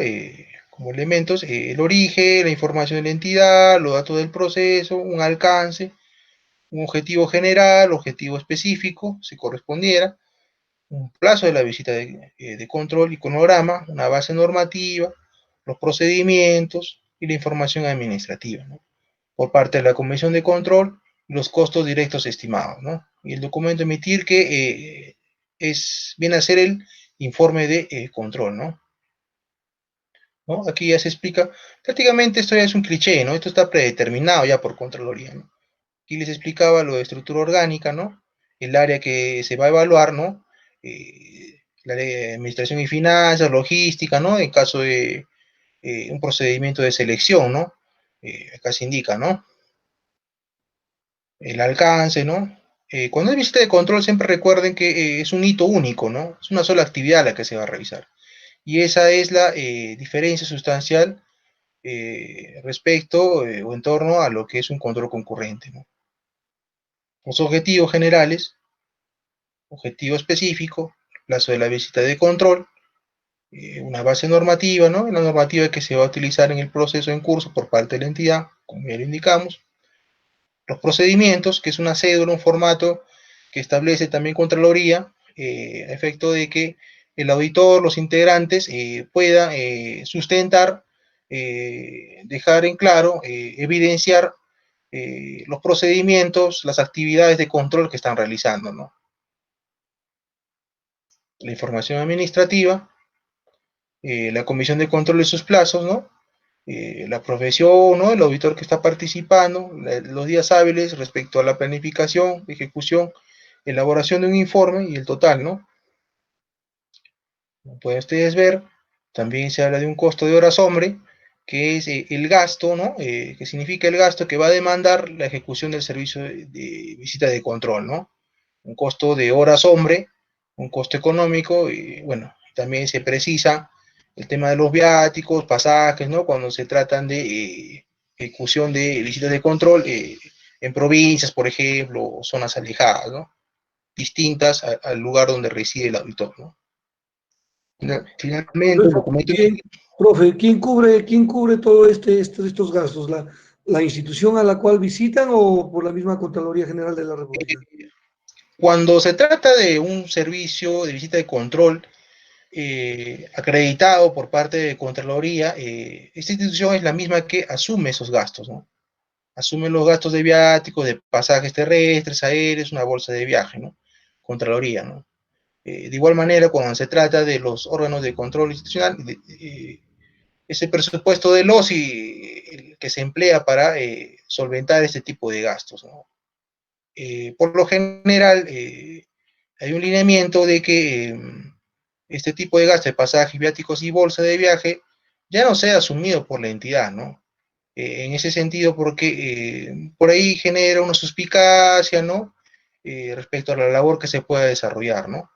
A: Como elementos, el origen, la información de la entidad, los datos del proceso, un alcance, un objetivo general, objetivo específico, si correspondiera, un plazo de la visita de control y cronograma, una base normativa, los procedimientos y la información administrativa, ¿no? Por parte de la Comisión de Control, los costos directos estimados, ¿no? Y el documento emitir que viene a ser el informe de control, ¿no? ¿No? Aquí ya se explica, prácticamente esto ya es un cliché, ¿no? Esto está predeterminado ya por Contraloría, ¿no? Aquí les explicaba lo de estructura orgánica, ¿no? El área que se va a evaluar, ¿no? La de administración y finanzas, logística, ¿no? En caso de un procedimiento de selección, ¿no? Acá se indica, ¿no? El alcance, ¿no? Cuando hay visita de control, siempre recuerden que es un hito único, ¿no? Es una sola actividad la que se va a revisar. Y esa es la diferencia sustancial respecto o en torno a lo que es un control concurrente, ¿no? Los objetivos generales, objetivo específico, plazo de la visita de control, una base normativa, ¿no? La normativa que se va a utilizar en el proceso en curso por parte de la entidad, como ya lo indicamos. Los procedimientos, que es una cédula, un formato que establece también Contraloría, a efecto de que el auditor, los integrantes, puedan sustentar dejar en claro, evidenciar los procedimientos, las actividades de control que están realizando, ¿no? La información administrativa, la comisión de control de sus plazos, ¿no? La profesión, ¿no? El auditor que está participando, los días hábiles respecto a la planificación, ejecución, elaboración de un informe y el total, ¿no? Como pueden ustedes ver, también se habla de un costo de horas hombre, que es el gasto, ¿no? Que significa el gasto que va a demandar la ejecución del servicio de visita de control, ¿no? Un costo de horas hombre, un costo económico, y bueno, también se precisa el tema de los viáticos, pasajes, ¿no? Cuando se tratan de ejecución de visitas de control en provincias, por ejemplo, o zonas alejadas, ¿no? Distintas al lugar donde reside el auditor, ¿no? Finalmente, el documento.
C: Profe, quién cubre todo estos gastos? ¿La institución a la cual visitan o por la misma Contraloría General de la República?
A: Cuando se trata de un servicio de visita de control acreditado por parte de Contraloría, esta institución es la misma que asume esos gastos, ¿no? Asume los gastos de viáticos, de pasajes terrestres, aéreos, una bolsa de viaje, ¿no? Contraloría, ¿no? De igual manera, cuando se trata de los órganos de control institucional, ese presupuesto del OSI que se emplea para solventar este tipo de gastos, ¿no? Por lo general, hay un lineamiento de que este tipo de gastos de pasajes, viáticos y bolsa de viaje ya no sea asumido por la entidad, ¿no? En ese sentido, porque por ahí genera una suspicacia, ¿no? Respecto a la labor que se pueda desarrollar, ¿no?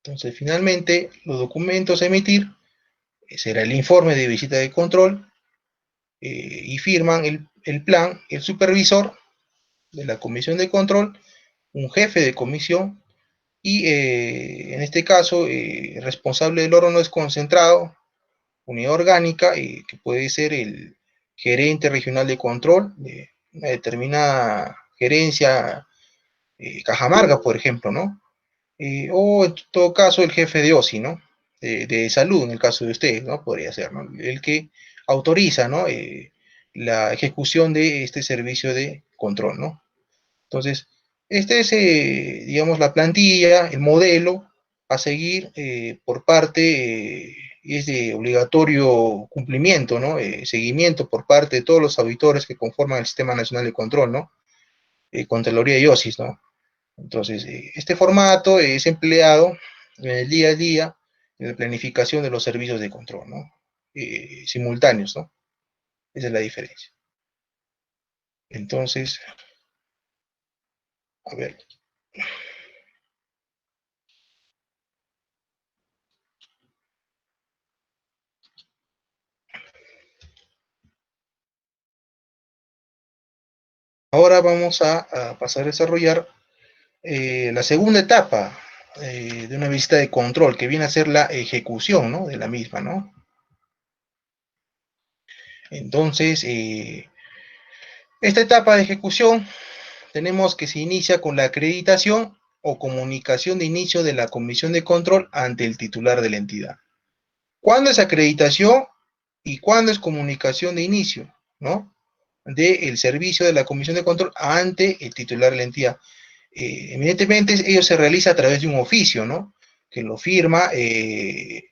A: Entonces, finalmente, los documentos a emitir será el informe de visita de control y firman el plan el supervisor de la comisión de control, un jefe de comisión y en este caso responsable del órgano desconcentrado, unidad orgánica, que puede ser el gerente regional de control de una determinada gerencia, Cajamarca, por ejemplo, ¿no? O en todo caso el jefe de OSI, ¿no? De salud, en el caso de ustedes, ¿no? Podría ser, ¿no? El que autoriza, ¿no? La ejecución de este servicio de control, ¿no? Entonces, este es, digamos, la plantilla, el modelo a seguir por parte, y es de obligatorio cumplimiento, ¿no? Seguimiento por parte de todos los auditores que conforman el Sistema Nacional de Control, ¿no? Contraloría y OSIS, ¿no? Entonces, este formato es empleado en el día a día en la planificación de los servicios de control, ¿no? Simultáneos, ¿no? Esa es la diferencia. Entonces, a ver. Ahora vamos a pasar a desarrollar la segunda etapa de una visita de control, que viene a ser la ejecución, ¿no? De la misma, ¿no? Entonces, esta etapa de ejecución tenemos que se inicia con la acreditación o comunicación de inicio de la comisión de control ante el titular de la entidad. ¿Cuándo es acreditación y cuándo es comunicación de inicio, ¿no? Del servicio de la comisión de control ante el titular de la entidad. Evidentemente, ello se realiza a través de un oficio, ¿no? Que lo firma el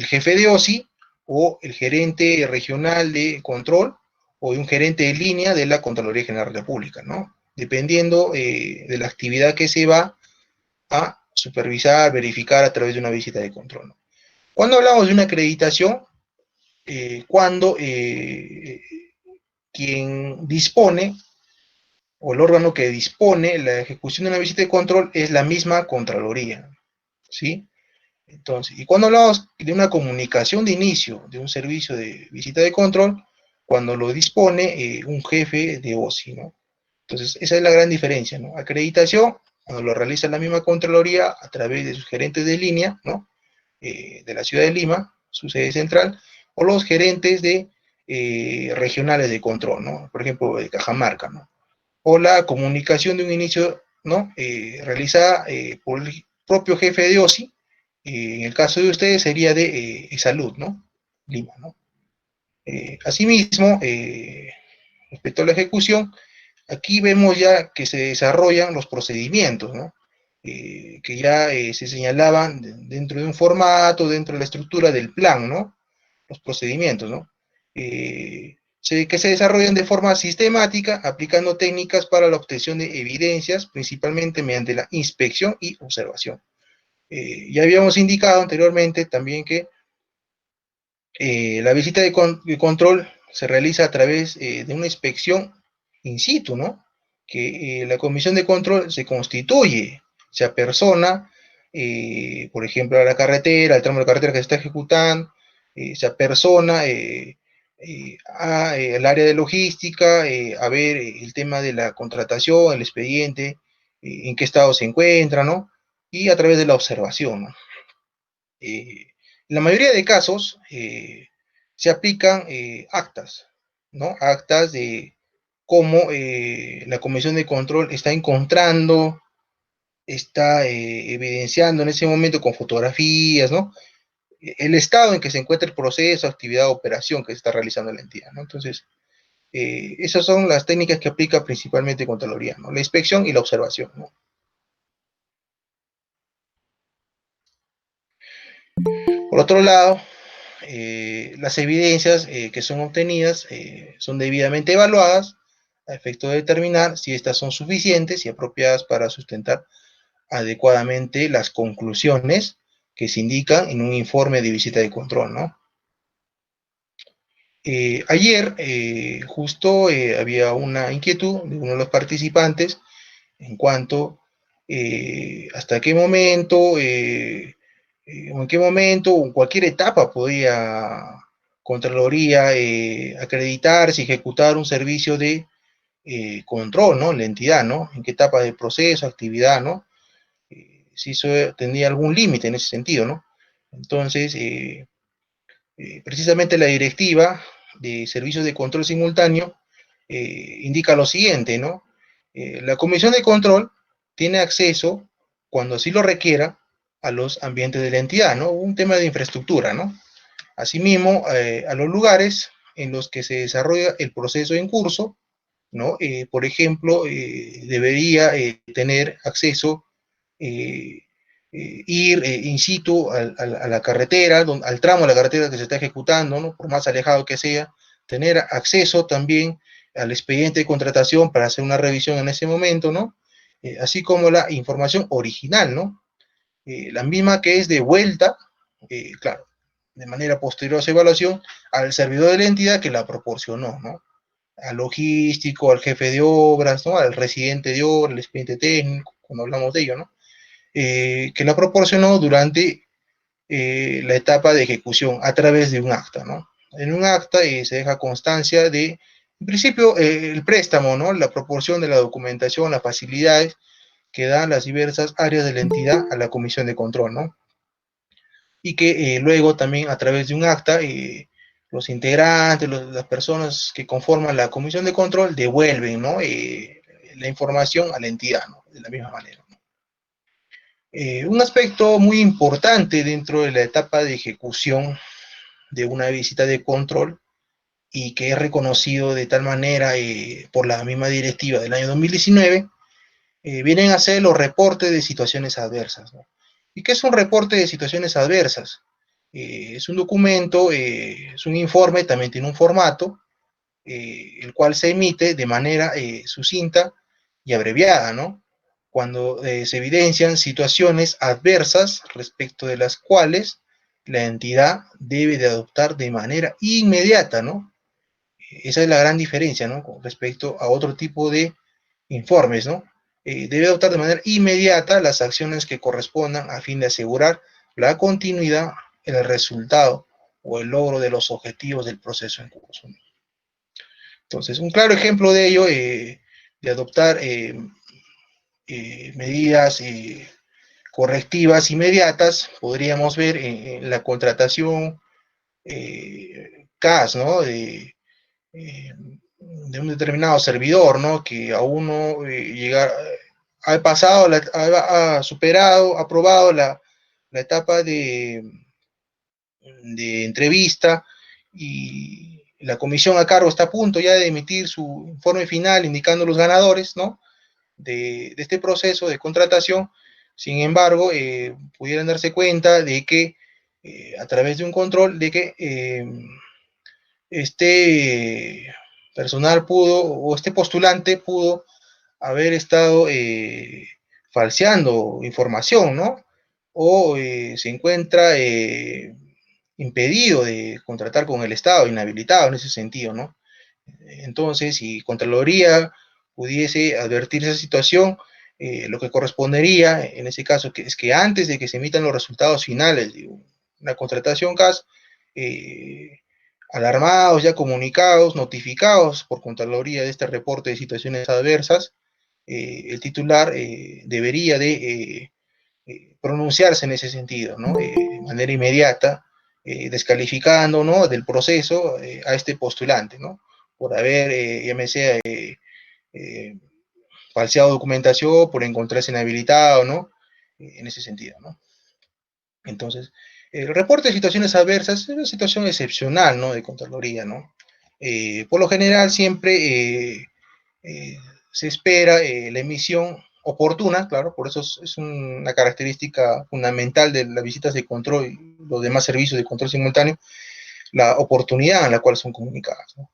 A: jefe de OSI o el gerente regional de control o un gerente de línea de la Contraloría General de la República, ¿no? Dependiendo de la actividad que se va a supervisar, verificar a través de una visita de control, ¿no? Cuando hablamos de una acreditación, cuando quien dispone o el órgano que dispone la ejecución de una visita de control es la misma Contraloría, ¿sí? Entonces, y cuando hablamos de una comunicación de inicio de un servicio de visita de control, cuando lo dispone un jefe de OSI, ¿no? Entonces, esa es la gran diferencia, ¿no? Acreditación, cuando lo realiza la misma Contraloría a través de sus gerentes de línea, ¿no? De la ciudad de Lima, su sede central, o los gerentes de regionales de control, ¿no? Por ejemplo, de Cajamarca, ¿no? O la comunicación de un inicio, ¿no? Realizada por el propio jefe de OSI En el caso de ustedes sería de salud, ¿no? Lima, ¿no? Asimismo, respecto a la ejecución, aquí vemos ya que se desarrollan los procedimientos, ¿no? Que ya se señalaban dentro de un formato, dentro de la estructura del plan, ¿no? Los procedimientos, ¿no? Que se desarrollan de forma sistemática, aplicando técnicas para la obtención de evidencias, principalmente mediante la inspección y observación. Ya habíamos indicado anteriormente también que la visita de control se realiza a través de una inspección in situ, ¿no? Que la comisión de control se constituye, se apersona, por ejemplo, a la carretera, al tramo de carretera que se está ejecutando, se apersona al área de logística, a ver el tema de la contratación, el expediente, en qué estado se encuentra, ¿no? Y a través de la observación, ¿no? En la mayoría de casos se aplican actas, ¿no? Actas de cómo la Comisión de Control está encontrando, está evidenciando en ese momento con fotografías, ¿no? El estado en que se encuentra el proceso, actividad, operación que se está realizando la entidad, ¿no? Entonces, esas son las técnicas que aplica principalmente Contraloría, ¿no? La inspección y la observación, ¿no? Por otro lado, las evidencias que son obtenidas son debidamente evaluadas a efecto de determinar si estas son suficientes y apropiadas para sustentar adecuadamente las conclusiones que se indican en un informe de visita de control, ¿no? Ayer justo había una inquietud de uno de los participantes en cuanto hasta qué momento o en qué momento o en cualquier etapa podía Contraloría acreditarse y ejecutar un servicio de control, ¿no? La entidad, ¿no? En qué etapa del proceso, actividad, ¿no? Si eso tendría algún límite en ese sentido, ¿no? Entonces, precisamente la directiva de servicios de control simultáneo indica lo siguiente, ¿no? La comisión de control tiene acceso, cuando así lo requiera, a los ambientes de la entidad, ¿no? Un tema de infraestructura, ¿no? Asimismo, a los lugares en los que se desarrolla el proceso en curso, ¿no? Por ejemplo, debería tener acceso, eh, ir in situ a la carretera, al tramo de la carretera que se está ejecutando, ¿no? Por más alejado que sea, tener acceso también al expediente de contratación para hacer una revisión en ese momento, ¿no? Así como la información original, ¿no? La misma que es devuelta, claro, de manera posterior a su evaluación, al servidor de la entidad que la proporcionó, ¿no? Al logístico, al jefe de obras, ¿no? Al residente de obra, al expediente técnico, cuando hablamos de ello, ¿no? Que la proporcionó durante la etapa de ejecución a través de un acta, ¿no? En un acta se deja constancia de, en principio, el préstamo, ¿no? La proporción de la documentación, las facilidades que dan las diversas áreas de la entidad a la comisión de control, ¿no? Y que luego también a través de un acta, los integrantes, las personas que conforman la comisión de control devuelven, ¿no? La información a la entidad, ¿no? De la misma manera. Un aspecto muy importante dentro de la etapa de ejecución de una visita de control y que es reconocido de tal manera por la misma directiva del año 2019, vienen a ser los reportes de situaciones adversas, ¿no? ¿Y qué es un reporte de situaciones adversas? Es un documento, es un informe, también tiene un formato, el cual se emite de manera sucinta y abreviada, ¿no? Cuando se evidencian situaciones adversas respecto de las cuales la entidad debe de adoptar de manera inmediata, ¿no? Esa es la gran diferencia, ¿no? Con respecto a otro tipo de informes, ¿no? Debe adoptar de manera inmediata las acciones que correspondan a fin de asegurar la continuidad, el resultado o el logro de los objetivos del proceso en curso, ¿no? Entonces, un claro ejemplo de ello, de adoptar medidas correctivas inmediatas, podríamos ver en la contratación CAS, ¿no? De un determinado servidor, ¿no? Que a uno ha pasado, ha superado, ha aprobado la etapa de entrevista y la comisión a cargo está a punto ya de emitir su informe final indicando los ganadores, ¿no? de este proceso de contratación. Sin embargo, pudieran darse cuenta de que a través de un control de que este personal pudo, o este postulante pudo haber estado falseando información, ¿no? O se encuentra impedido de contratar con el Estado, inhabilitado en ese sentido, ¿no? Entonces, si Contraloría pudiese advertir esa situación, lo que correspondería en ese caso es que antes de que se emitan los resultados finales de una contratación CAS, eh, alarmados, ya comunicados, notificados por Contraloría de este reporte de situaciones adversas, el titular debería de pronunciarse en ese sentido, ¿no? De manera inmediata, descalificando, ¿no? del proceso a este postulante, ¿no? Por haber, ya me sea, eh, falseado documentación, por encontrarse inhabilitado, ¿no? En ese sentido, ¿no? Entonces, el reporte de situaciones adversas es una situación excepcional, ¿no? De Contraloría, ¿no? Por lo general, siempre eh, se espera la emisión oportuna, claro, por eso es una característica fundamental de las visitas de control y los demás servicios de control simultáneo, la oportunidad en la cual son comunicadas, ¿no?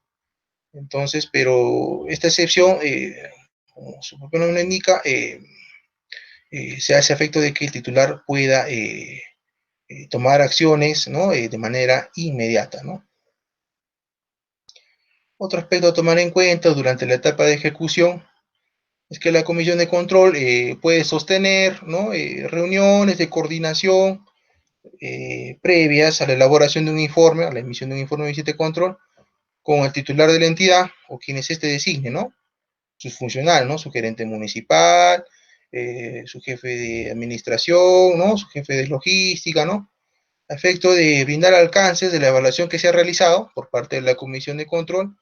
A: Entonces, pero esta excepción, como su propio nombre indica, se hace a efecto de que el titular pueda tomar acciones, ¿no? De manera inmediata, ¿no? Otro aspecto a tomar en cuenta durante la etapa de ejecución es que la comisión de control puede sostener, ¿no? Reuniones de coordinación previas a la elaboración de un informe, a la emisión de un informe de visita de control, con el titular de la entidad o quienes éste designe, ¿no? Sus funcionarios, ¿no? Su gerente municipal, su jefe de administración, ¿no? Su jefe de logística, ¿no? A efecto de brindar alcances de la evaluación que se ha realizado por parte de la comisión de control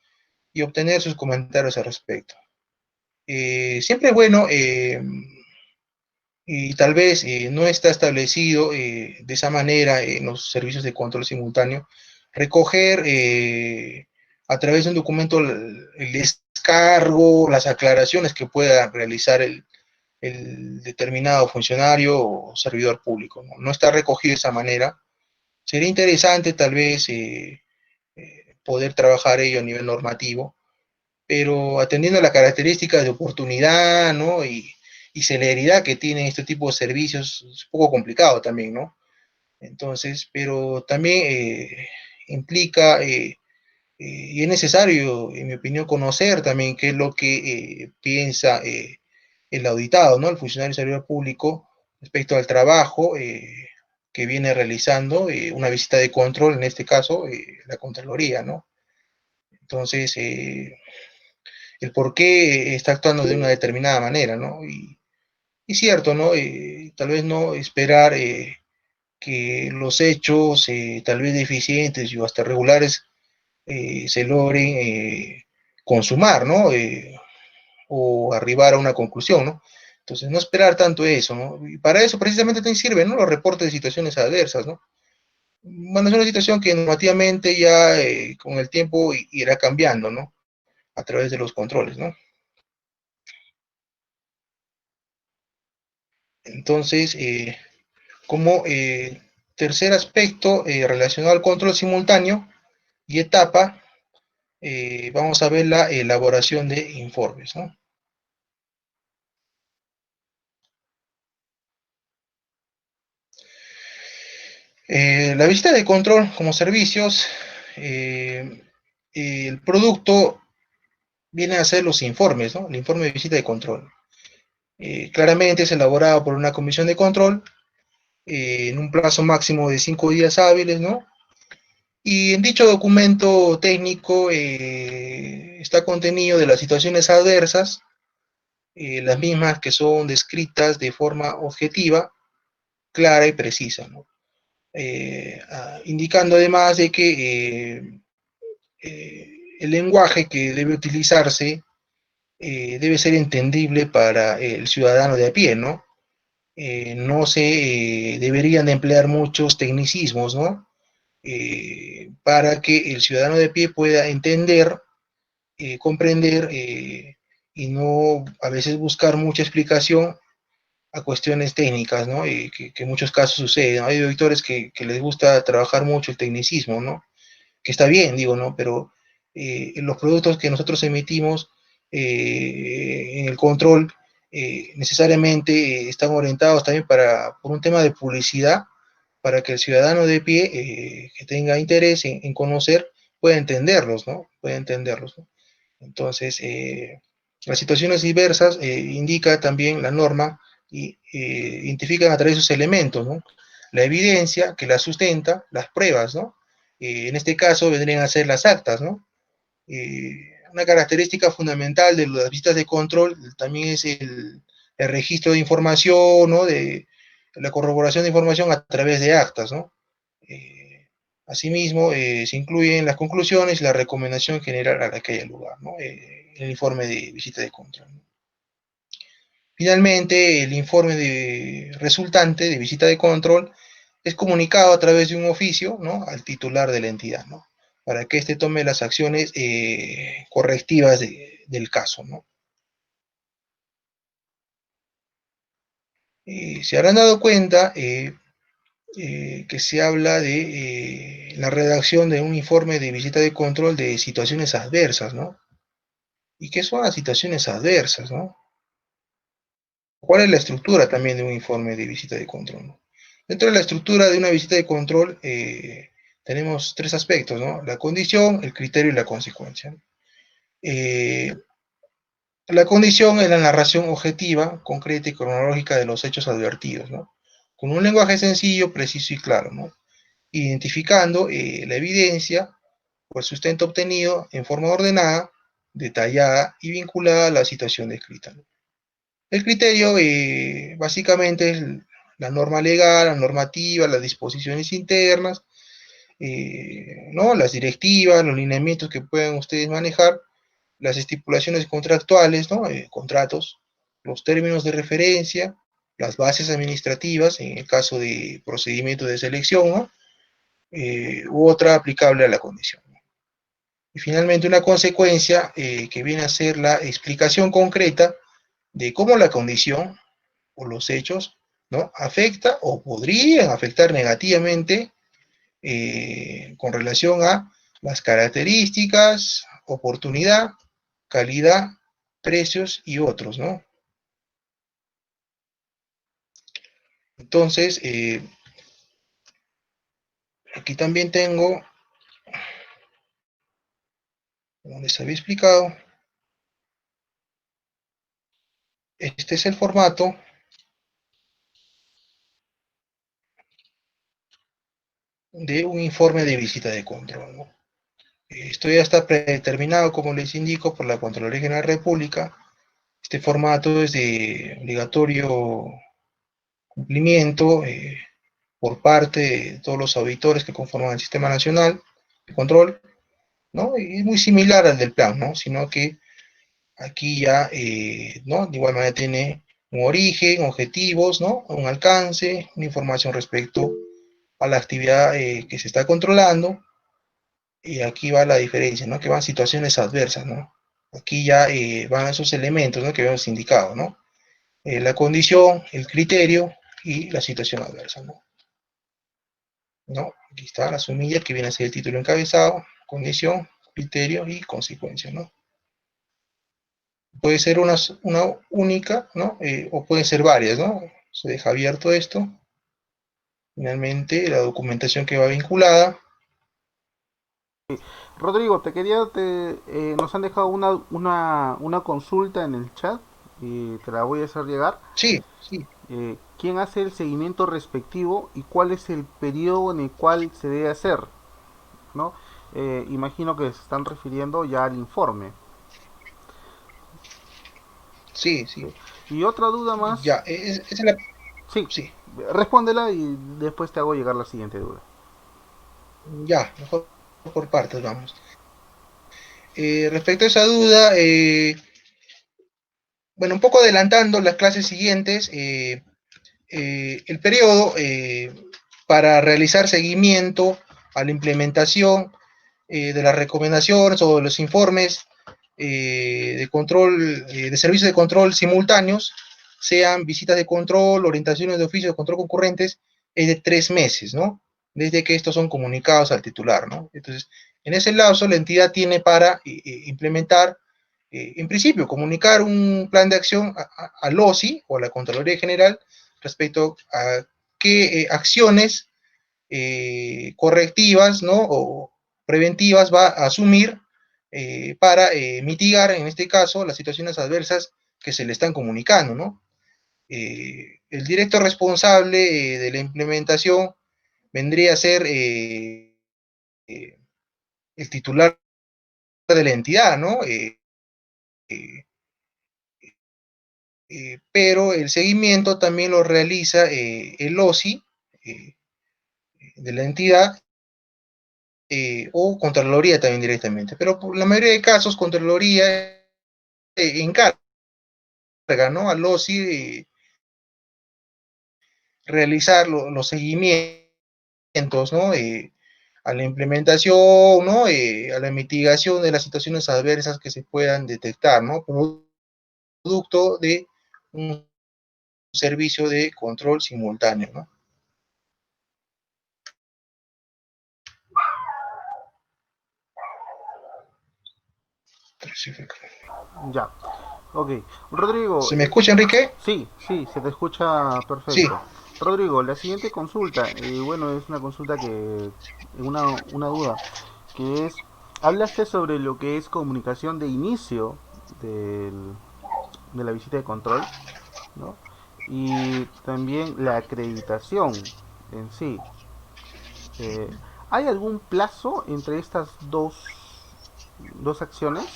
A: y obtener sus comentarios al respecto. Siempre es bueno y tal vez no está establecido de esa manera en los servicios de control simultáneo, recoger a través de un documento el descargo, las aclaraciones que pueda realizar el determinado funcionario o servidor público. ¿No? No está recogido de esa manera. Sería interesante tal vez poder trabajar ello a nivel normativo, pero atendiendo a las características de oportunidad, ¿no? Y celeridad que tienen este tipo de servicios, es un poco complicado también, ¿no? Entonces, pero también implica, y es necesario, en mi opinión, conocer también qué es lo que piensa el auditado, ¿no? El funcionario servidor público respecto al trabajo que viene realizando, una visita de control, en este caso, la Contraloría, ¿no? Entonces, el por qué está actuando de una determinada manera, ¿no? Y cierto, ¿no? Tal vez no esperar que los hechos, tal vez deficientes o hasta regulares, se logren consumar, ¿no? O arribar a una conclusión, ¿no? Entonces, no esperar tanto eso, ¿no? Y para eso precisamente también sirven, ¿no? Los reportes de situaciones adversas, ¿no? Bueno, es una situación que normativamente ya con el tiempo irá cambiando, ¿no? A través de los controles, ¿no? Entonces, como tercer aspecto relacionado al control simultáneo y etapa, vamos a ver la elaboración de informes, ¿no? La visita de control como servicios, el producto viene a ser los informes, ¿no? El informe de visita de control. Claramente es elaborado por una comisión de control en un plazo máximo de 5 días hábiles, ¿no? Y en dicho documento técnico está contenido de las situaciones adversas, las mismas que son descritas de forma objetiva, clara y precisa, ¿no? Indicando además de que el lenguaje que debe utilizarse debe ser entendible para el ciudadano de a pie, ¿no? no se deberían de emplear muchos tecnicismos, ¿no? Para que el ciudadano de pie pueda entender, comprender y no a veces buscar mucha explicación a cuestiones técnicas, ¿no? Que en muchos casos sucede, ¿no? Hay auditores que les gusta trabajar mucho el tecnicismo, ¿no? Que está bien, digo, ¿no? Pero los productos que nosotros emitimos en el control necesariamente están orientados también por un tema de publicidad, para que el ciudadano de pie que tenga interés en conocer pueda entenderlos, ¿no? Pueda entenderlos, ¿no? Entonces, las situaciones diversas indica también la norma y identifican a través de sus elementos, ¿no? La evidencia que la sustenta, las pruebas, ¿no? En este caso vendrían a ser las actas, ¿no? Una característica fundamental de las visitas de control también es el registro de información, ¿no? De la corroboración de información a través de actas, ¿no? Asimismo, se incluyen las conclusiones y la recomendación general a la que haya lugar, ¿no? El informe de visita de control. Finalmente, el informe resultante de visita de control es comunicado a través de un oficio, ¿no? Al titular de la entidad, ¿no? Para que éste tome las acciones correctivas del caso, ¿no? Se habrán dado cuenta que se habla de la redacción de un informe de visita de control de situaciones adversas, ¿no? ¿Y qué son las situaciones adversas, no? ¿Cuál es la estructura también de un informe de visita de control, ¿no? Dentro de la estructura de una visita de control tenemos tres aspectos, ¿no? La condición, el criterio y la consecuencia. Eh, la condición es la narración objetiva, concreta y cronológica de los hechos advertidos, ¿no? Con un lenguaje sencillo, preciso y claro, ¿no? Identificando la evidencia o el sustento obtenido en forma ordenada, detallada y vinculada a la situación descrita, ¿no? El criterio básicamente es la norma legal, la normativa, las disposiciones internas, ¿no? Las directivas, los lineamientos que puedan ustedes manejar, las estipulaciones contractuales, ¿no? Contratos, los términos de referencia, las bases administrativas en el caso de procedimiento de selección, ¿no? U otra aplicable a la condición. Y finalmente una consecuencia que viene a ser la explicación concreta de cómo la condición o los hechos, ¿no? Afecta o podrían afectar negativamente con relación a las características, oportunidad, calidad, precios y otros, ¿no? Entonces, aquí también tengo, como les había explicado, este es el formato de un informe de visita de control, ¿no? Esto ya está predeterminado, como les indico, por la Contraloría General de la República. Este formato es de obligatorio cumplimiento por parte de todos los auditores que conforman el Sistema Nacional de Control, ¿no? Y es muy similar al del plan, ¿no? Sino que aquí ya, ¿no? De igual manera tiene un origen, objetivos, ¿no? Un alcance, una información respecto a la actividad que se está controlando, y aquí va la diferencia, ¿no? Que van situaciones adversas, ¿no? Aquí ya van esos elementos, ¿no? Que habíamos indicado, ¿no? La condición, el criterio y la situación adversa, ¿no? ¿No? Aquí está la sumilla que viene a ser el título encabezado, condición, criterio y consecuencia, ¿no? Puede ser una única, ¿no? O pueden ser varias, ¿no? Se deja abierto esto. Finalmente, la documentación que va vinculada.
B: Rodrigo, nos han dejado una consulta en el chat y te la voy a hacer llegar.
A: Sí, sí,
B: ¿Quién hace el seguimiento respectivo y cuál es el periodo en el cual se debe hacer? ¿No? Imagino que se están refiriendo ya al informe.
A: sí, sí.
B: ¿Sí? Y otra duda más,
A: Ya, es la,
B: sí,
A: sí,
B: respóndela y después te hago llegar la siguiente duda.
A: ya, mejor por partes, vamos. Respecto a esa duda, bueno, un poco adelantando las clases siguientes, el periodo para realizar seguimiento a la implementación de las recomendaciones o de los informes de control, de servicios de control simultáneos, sean visitas de control, orientaciones de oficio de control concurrentes, es de 3 meses, ¿no? Desde que estos son comunicados al titular, ¿no? Entonces, en ese lapso, la entidad tiene para implementar, en principio, comunicar un plan de acción al OSI o a la Contraloría General respecto a qué acciones correctivas, ¿no? O preventivas va a asumir para mitigar, en este caso, las situaciones adversas que se le están comunicando, ¿no? El director responsable de la implementación vendría a ser el titular de la entidad, ¿no? Eh, pero el seguimiento también lo realiza el OSI de la entidad o Contraloría también directamente. Pero por la mayoría de casos, Contraloría encarga, ¿no? Al OSI realizar los seguimientos, ¿no? A la implementación, ¿no? A la mitigación de las situaciones adversas que se puedan detectar, ¿no? Producto de un servicio de control simultáneo, ¿no?
B: Ya. Ok. Rodrigo,
A: ¿Se me escucha, Enrique?
B: sí, sí, se te escucha
A: Sí.
B: perfecto. Rodrigo, la siguiente consulta, bueno, es una consulta una duda, que es, hablaste sobre lo que es comunicación de inicio del, de la visita de control, ¿no? Y también la acreditación en sí. Eh, ¿Hay algún plazo entre estas dos acciones?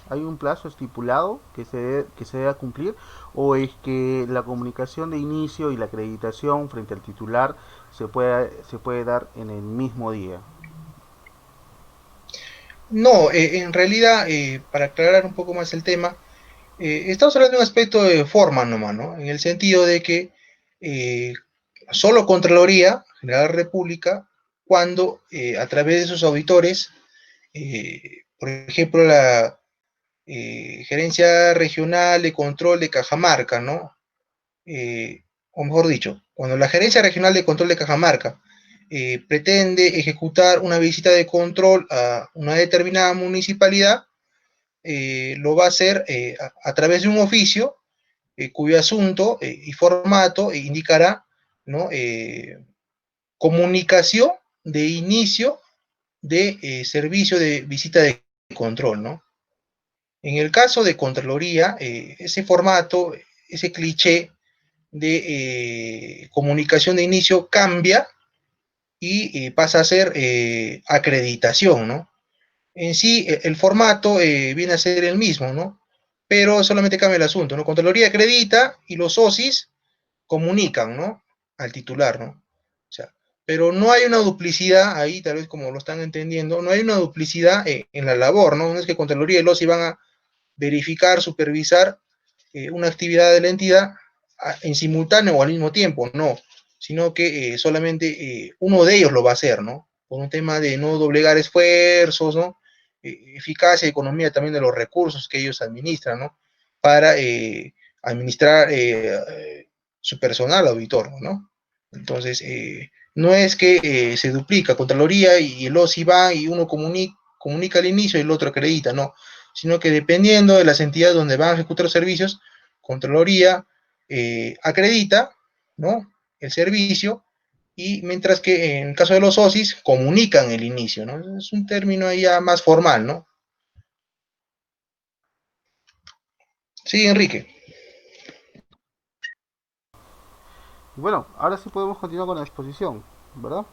B: ¿Hay un plazo estipulado que se deba cumplir? ¿O es que la comunicación de inicio y la acreditación frente al titular se puede dar en el mismo día?
A: No, en realidad, para aclarar un poco más el tema, estamos hablando de un aspecto de forma nomás, ¿no? En el sentido de que eh, solo Contraloría General de la República, cuando a través de sus auditores, por ejemplo, la Gerencia Regional de Control de Cajamarca, ¿no? Eh, o mejor dicho, cuando la Gerencia Regional de Control de Cajamarca pretende ejecutar una visita de control a una determinada municipalidad, lo va a hacer a través de un oficio cuyo asunto y formato indicará, ¿no? Comunicación de inicio de servicio de visita de control, ¿no? En el caso de Contraloría, ese formato, ese cliché de comunicación de inicio cambia y pasa a ser acreditación, ¿no? En sí, el formato viene a ser el mismo, ¿no? Pero solamente cambia el asunto, ¿no? Contraloría acredita y los OSIs comunican, ¿no? Al titular, ¿no? O sea, pero no hay una duplicidad ahí, tal vez como lo están entendiendo, no hay una duplicidad en la labor, ¿no? No es que Contraloría y los OSI van a verificar, supervisar una actividad de la entidad en simultáneo o al mismo tiempo, no, sino que solamente uno de ellos lo va a hacer, ¿no? Por un tema de no doblegar esfuerzos, ¿no? Eficacia y economía también de los recursos que ellos administran, ¿no? Para administrar su personal auditor, ¿no? Entonces, no es que se duplica Contraloría y el OSI va y uno comunica al inicio y el otro acredita, no, sino que dependiendo de las entidades donde van a ejecutar los servicios, Contraloría acredita, ¿no? El servicio y mientras que en el caso de los OSIs comunican el inicio, ¿no? Es un término ahí ya más formal, ¿no? Sí, Enrique.
B: Bueno, ahora sí podemos continuar con la exposición, ¿verdad?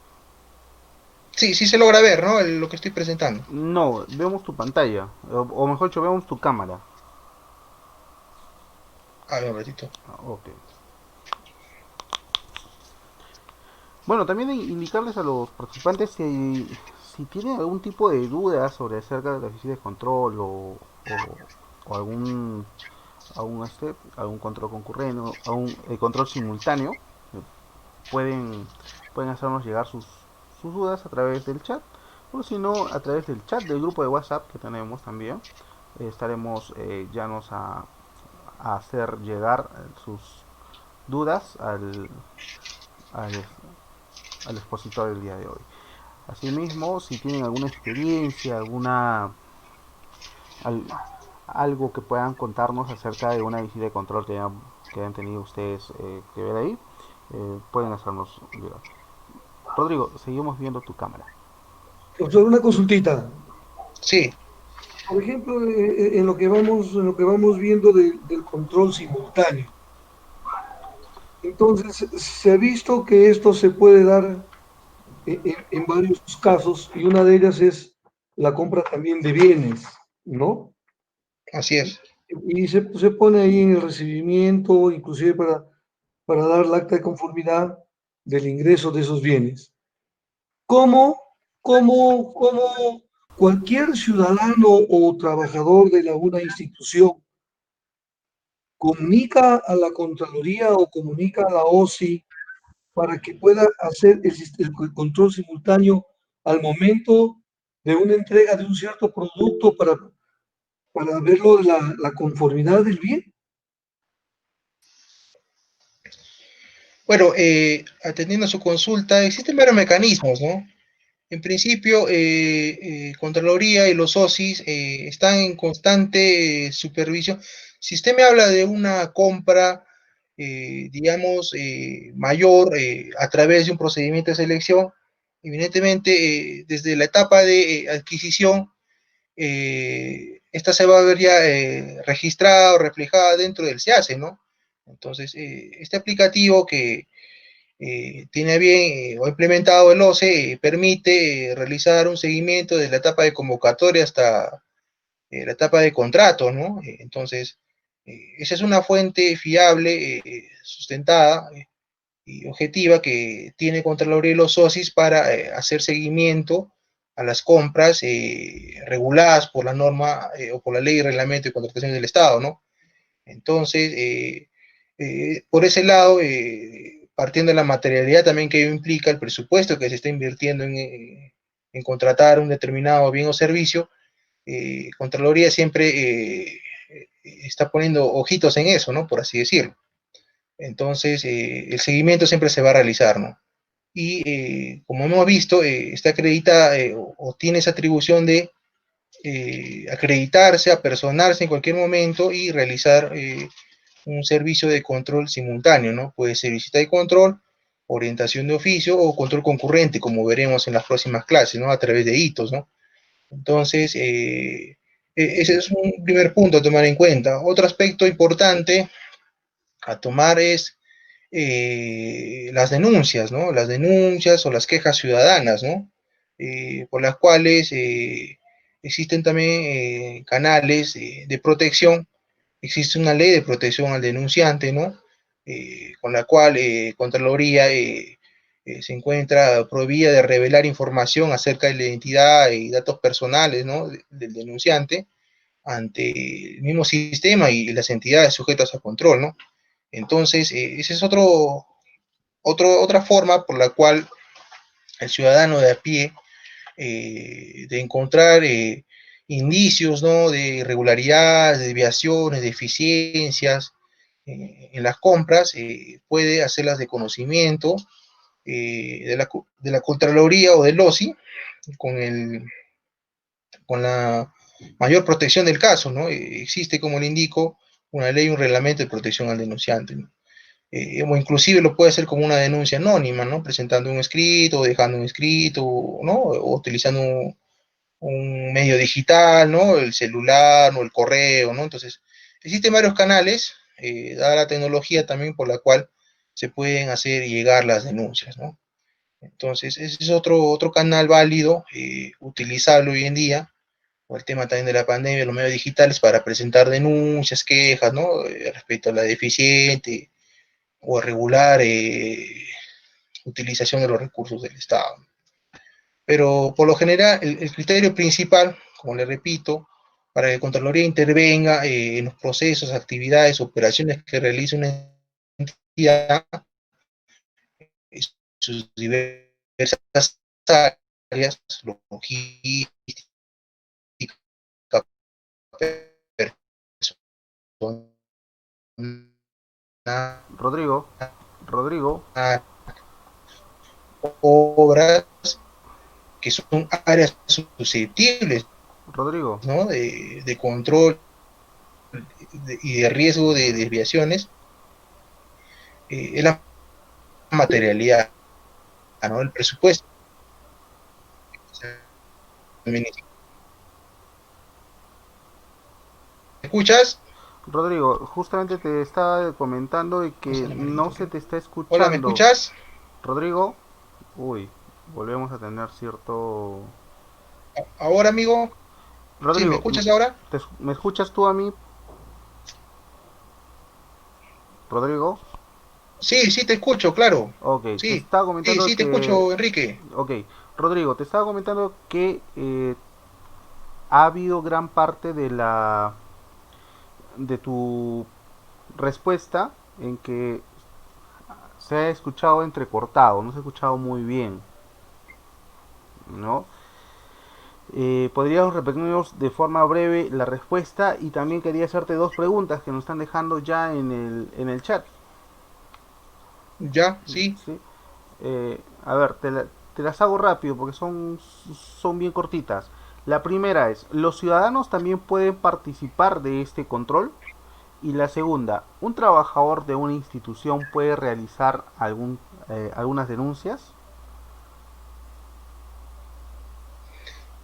A: Sí, sí se logra ver, ¿no? Lo que estoy presentando.
B: No, vemos tu pantalla, o mejor dicho, vemos tu cámara.
A: A ver, un ratito.
B: Ok. Bueno, también indicarles a los participantes si tienen algún tipo de duda sobre acerca de la visita de control o algún control concurrente, control simultáneo, pueden, pueden hacernos llegar sus dudas a través del chat, o si no, a través del chat del grupo de WhatsApp que tenemos también. Estaremos llanos a hacer llegar sus dudas al, al expositor del día de hoy. Asimismo, si tienen alguna experiencia, al- algo que puedan contarnos acerca de una visita de control que hayan tenido ustedes que ver ahí, pueden hacernos llegar. Rodrigo, seguimos viendo tu cámara.
C: Profesor, una consultita.
A: Sí,
C: Por ejemplo, en lo que vamos viendo del control simultáneo. Entonces, se ha visto que esto se puede dar en varios casos y una de ellas es la compra también de bienes, ¿no?
A: así es.
C: Y se pone ahí en el recibimiento, inclusive para dar el acta de conformidad del ingreso de esos bienes. ¿Cómo, cómo cualquier ciudadano o trabajador de una institución comunica a la Contraloría o comunica a la OSI para que pueda hacer el control simultáneo al momento de una entrega de un cierto producto para verlo de la conformidad del bien?
A: Bueno, atendiendo a su consulta, existen varios mecanismos, ¿no? En principio, Contraloría y los OSIs están en constante supervisión. Si usted me habla de una compra, digamos, mayor a través de un procedimiento de selección, evidentemente, desde la etapa de adquisición, esta se va a ver ya registrada o reflejada dentro del SEACE, ¿no? Entonces, este aplicativo que tiene bien o implementado el OCE, permite realizar un seguimiento de la etapa de convocatoria hasta la etapa de contrato, ¿no? Entonces, esa es una fuente fiable, sustentada y objetiva que tiene Contraloría y los SOCIS para hacer seguimiento a las compras reguladas por la norma o por la ley y reglamento de contratación del Estado, ¿no? Entonces, por ese lado, partiendo de la materialidad también que ello implica, el presupuesto que se está invirtiendo en contratar un determinado bien o servicio, Contraloría siempre está poniendo ojitos en eso, ¿no? Por así decirlo. Entonces, el seguimiento siempre se va a realizar, ¿no? Y como hemos visto, está acreditada o tiene esa atribución de acreditarse, apersonarse en cualquier momento y realizar un servicio de control simultáneo, ¿no? Puede ser visita de control, orientación de oficio o control concurrente, como veremos en las próximas clases, ¿no? A través de hitos, ¿no? Entonces, ese es un primer punto a tomar en cuenta. Otro aspecto importante a tomar es las denuncias, ¿no? Las denuncias o las quejas ciudadanas, ¿no? Por las cuales existen también canales de protección. Existe una ley de protección al denunciante, ¿no? Con la cual Contraloría se encuentra prohibida de revelar información acerca de la identidad y datos personales, ¿no? Del denunciante ante el mismo sistema y las entidades sujetas a control, ¿no? Entonces, esa es otra forma por la cual el ciudadano de a pie de encontrar indicios, ¿no? De irregularidades, de desviaciones, de eficiencias en las compras, puede hacerlas de conocimiento de la Contraloría o del OSI con, con la mayor protección del caso, ¿no? Existe, como le indico, una ley, un reglamento de protección al denunciante, ¿no? O inclusive lo puede hacer como una denuncia anónima, ¿no? Presentando un escrito, dejando un escrito, ¿no? O utilizando un medio digital, ¿no? El celular, ¿no? El correo, ¿no? Entonces, existen varios canales, dada la tecnología también por la cual se pueden hacer llegar las denuncias, ¿no? Entonces, ese es otro canal válido, utilizable hoy en día, o el tema también de la pandemia, los medios digitales para presentar denuncias, quejas, ¿no? Respecto a la deficiente o regular utilización de los recursos del Estado. Pero por lo general, el criterio principal, como le repito, para que Contraloría intervenga en los procesos, actividades, operaciones que realice una entidad, sus diversas áreas, logística, personal,
B: Rodrigo, Rodrigo,
A: obras, que son áreas susceptibles,
B: Rodrigo,
A: ¿no? De control y de riesgo de desviaciones, es la materialidad, ¿no? El presupuesto. ¿Me escuchas?
B: Rodrigo, justamente te estaba comentando de
A: Vamos
B: que
A: a la
B: no
A: manito,
B: se
A: creo.
B: te está
A: Hola, ¿me
B: escuchando.
A: escuchas?
B: Rodrigo, uy, volvemos a tener cierto...
A: Ahora, amigo, sí, ¿me
B: Rodrigo,
A: escuchas ahora?
B: ¿me escuchas tú a mí? Rodrigo,
A: Sí, sí, te escucho, claro.
B: ok, te
A: Sí,
B: estaba
A: sí,
B: comentando
A: sí, te
B: que...
A: escucho, Enrique.
B: Ok, Rodrigo, te estaba comentando que ha habido gran parte de la... de tu respuesta en que se ha escuchado entrecortado, no se ha escuchado muy bien, ¿no? Podríamos repetirnos de forma breve la respuesta y también quería hacerte dos preguntas que nos están dejando ya en el chat.
A: Ya, sí.
B: ¿Sí? A ver, te las hago rápido porque son bien cortitas. La primera es, ¿los ciudadanos también pueden participar de este control? Y la segunda, ¿un trabajador de una institución puede realizar algunas denuncias?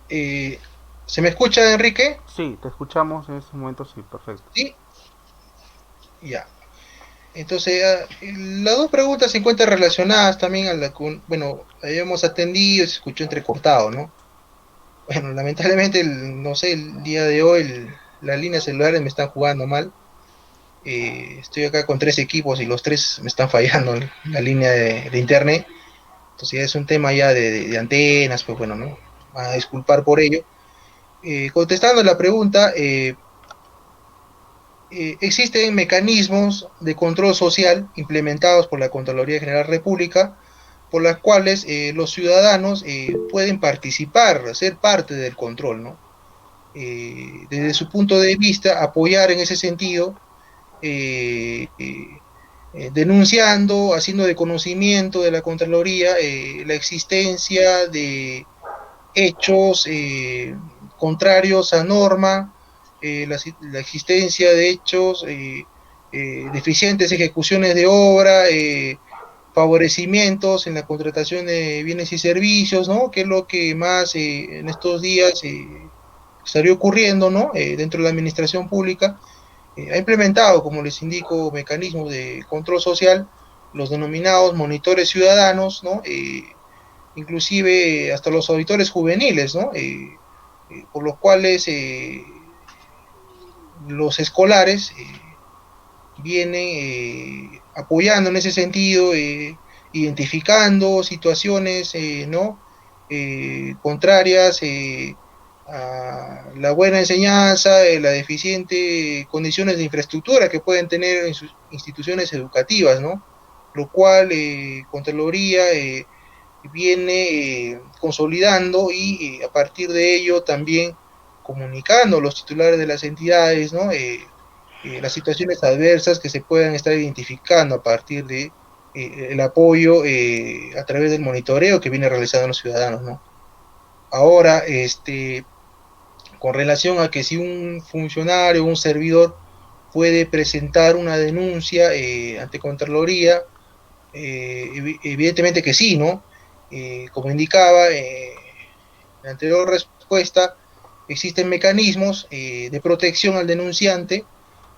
A: Eh, ¿Se me escucha, Enrique?
B: Sí, te escuchamos en este momento, sí, perfecto.
A: Sí, ya. Entonces, las dos preguntas se encuentran relacionadas también a la que, bueno, habíamos atendido, se escuchó entrecortado, ¿no? Bueno, lamentablemente, no sé, el día de hoy las líneas celulares me están jugando mal. Estoy acá con tres equipos y los tres me están fallando la línea de internet. Entonces ya es un tema ya de antenas, pues bueno, ¿no? A disculpar por ello. Contestando la pregunta, existen mecanismos de control social implementados por la Contraloría General de la República, por las cuales los ciudadanos pueden participar, ser parte del control, ¿no? Desde su punto de vista, apoyar en ese sentido, eh, eh, denunciando, haciendo de conocimiento de la Contraloría la existencia de hechos contrarios a norma, la existencia de hechos, deficientes ejecuciones de obra, favorecimientos en la contratación de bienes y servicios, ¿no? Que es lo que más en estos días estaría ocurriendo, ¿no? Dentro de la administración pública. Ha implementado, como les indico, mecanismos de control social, los denominados monitores ciudadanos, ¿no? Inclusive hasta los auditores juveniles, ¿no? Por los cuales los escolares vienen apoyando en ese sentido, identificando situaciones, ¿no? Contrarias a la buena enseñanza, la deficiente condiciones de infraestructura que pueden tener en sus instituciones educativas, ¿no? Lo cual Contraloría viene consolidando y a partir de ello también comunicando a los titulares de las entidades, ¿no? Las situaciones adversas que se puedan estar identificando a partir de el apoyo a través del monitoreo que viene realizando los ciudadanos, ¿no? Ahora, con relación a que si un funcionario o un servidor puede presentar una denuncia ante Contraloría, evidentemente que sí, ¿no? Como indicaba en la anterior respuesta, existen mecanismos de protección al denunciante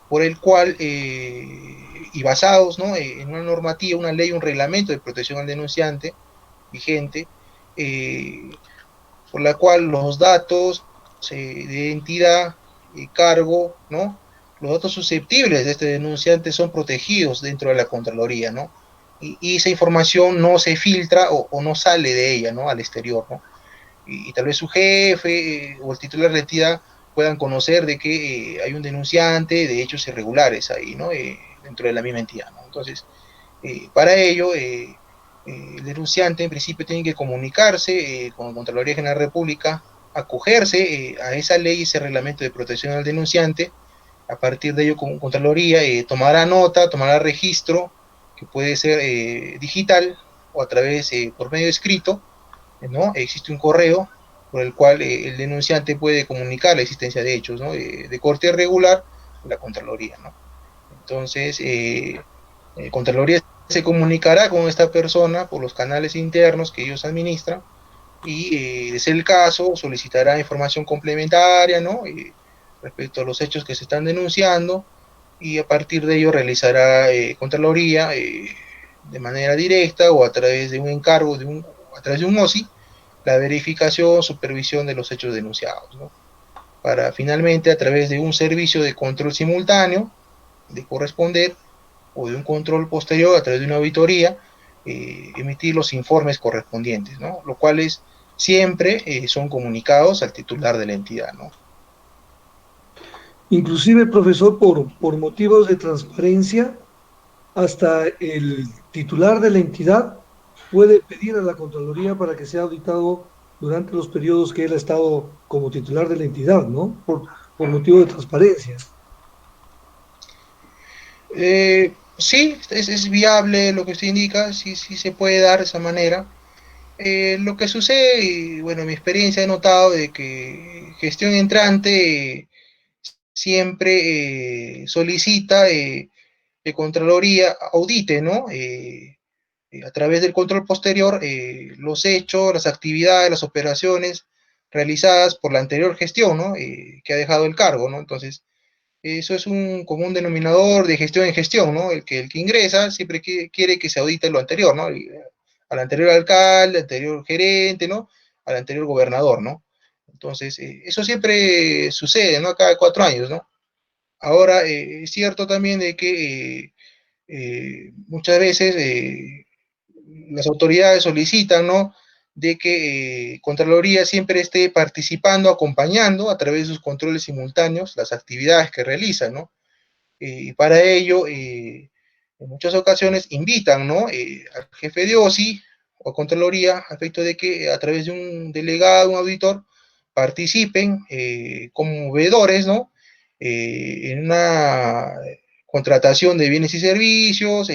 A: por el cual, y basados, ¿no? En una normativa, una ley, un reglamento de protección al denunciante vigente, eh, por la cual los datos de identidad, cargo, ¿no? Los datos susceptibles de este denunciante son protegidos dentro de la Contraloría, ¿no? Y esa información no se filtra o no sale de ella, ¿no? Al exterior, ¿no? Y tal vez su jefe o el titular de la entidad puedan conocer de que hay un denunciante de hechos irregulares ahí, ¿no? Dentro de la misma entidad, ¿no? Entonces, para ello, El denunciante en principio tiene que comunicarse con Contraloría General de la República, acogerse a esa ley y ese reglamento de protección al denunciante. A partir de ello, con Contraloría tomará nota, tomará registro, que puede ser digital o a través, por medio escrito, ¿no? Existe un correo por el cual el denunciante puede comunicar la existencia de hechos, ¿no? De corte irregular a la Contraloría, ¿no? Entonces, Contraloría se comunicará con esta persona por los canales internos que ellos administran y, de ser el caso, solicitará información complementaria, ¿no? Respecto a los hechos que se están denunciando, y a partir de ello realizará Contraloría de manera directa o a través de un encargo, a través de un OSI, la verificación, supervisión de los hechos denunciados, ¿no? Para finalmente, a través de un servicio de control simultáneo, de corresponder, o de un control posterior a través de una auditoría, emitir los informes correspondientes, ¿no? Los cuales siempre son comunicados al titular de la entidad, ¿no?
C: Inclusive, profesor, por motivos de transparencia, hasta el titular de la entidad puede pedir a la Contraloría para que sea auditado durante los periodos que él ha estado como titular de la entidad, ¿no? Por motivo de transparencia.
A: Sí, es viable lo que usted indica, sí, sí se puede dar de esa manera. Lo que sucede, y bueno, en mi experiencia he notado de que gestión entrante siempre solicita que Contraloría audite, ¿no? A través del control posterior, los hechos, las actividades, las operaciones realizadas por la anterior gestión, ¿no? Que ha dejado el cargo, ¿no? Entonces, eso es un común denominador de gestión en gestión, ¿no? El que ingresa siempre quiere que se audite lo anterior, ¿no? Al anterior alcalde, al anterior gerente, ¿no? Al anterior gobernador, ¿no? Entonces, eso siempre sucede, ¿no? Cada 4 años, ¿no? Ahora, es cierto también de que muchas veces las autoridades solicitan, ¿no? De que Contraloría siempre esté participando, acompañando a través de sus controles simultáneos las actividades que realizan, ¿no? Y para ello, en muchas ocasiones invitan, ¿no? Al jefe de OSI o Contraloría, a efecto de que a través de un delegado, un auditor, participen como veedores, ¿no? En una contratación de bienes y servicios,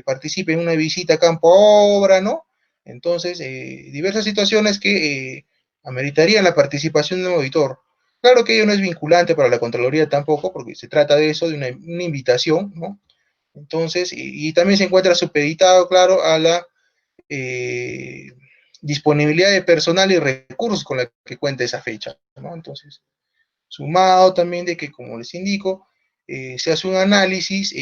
A: participen en una visita a campo a obra, ¿no? Entonces, diversas situaciones que ameritarían la participación de un auditor. Claro que ello no es vinculante para la Contraloría tampoco, porque se trata de eso, de una invitación, ¿no? Entonces, y también se encuentra supeditado, claro, a la eh, disponibilidad de personal y recursos con la que cuenta esa fecha, ¿no? Entonces, sumado también de que, como les indico, se hace un análisis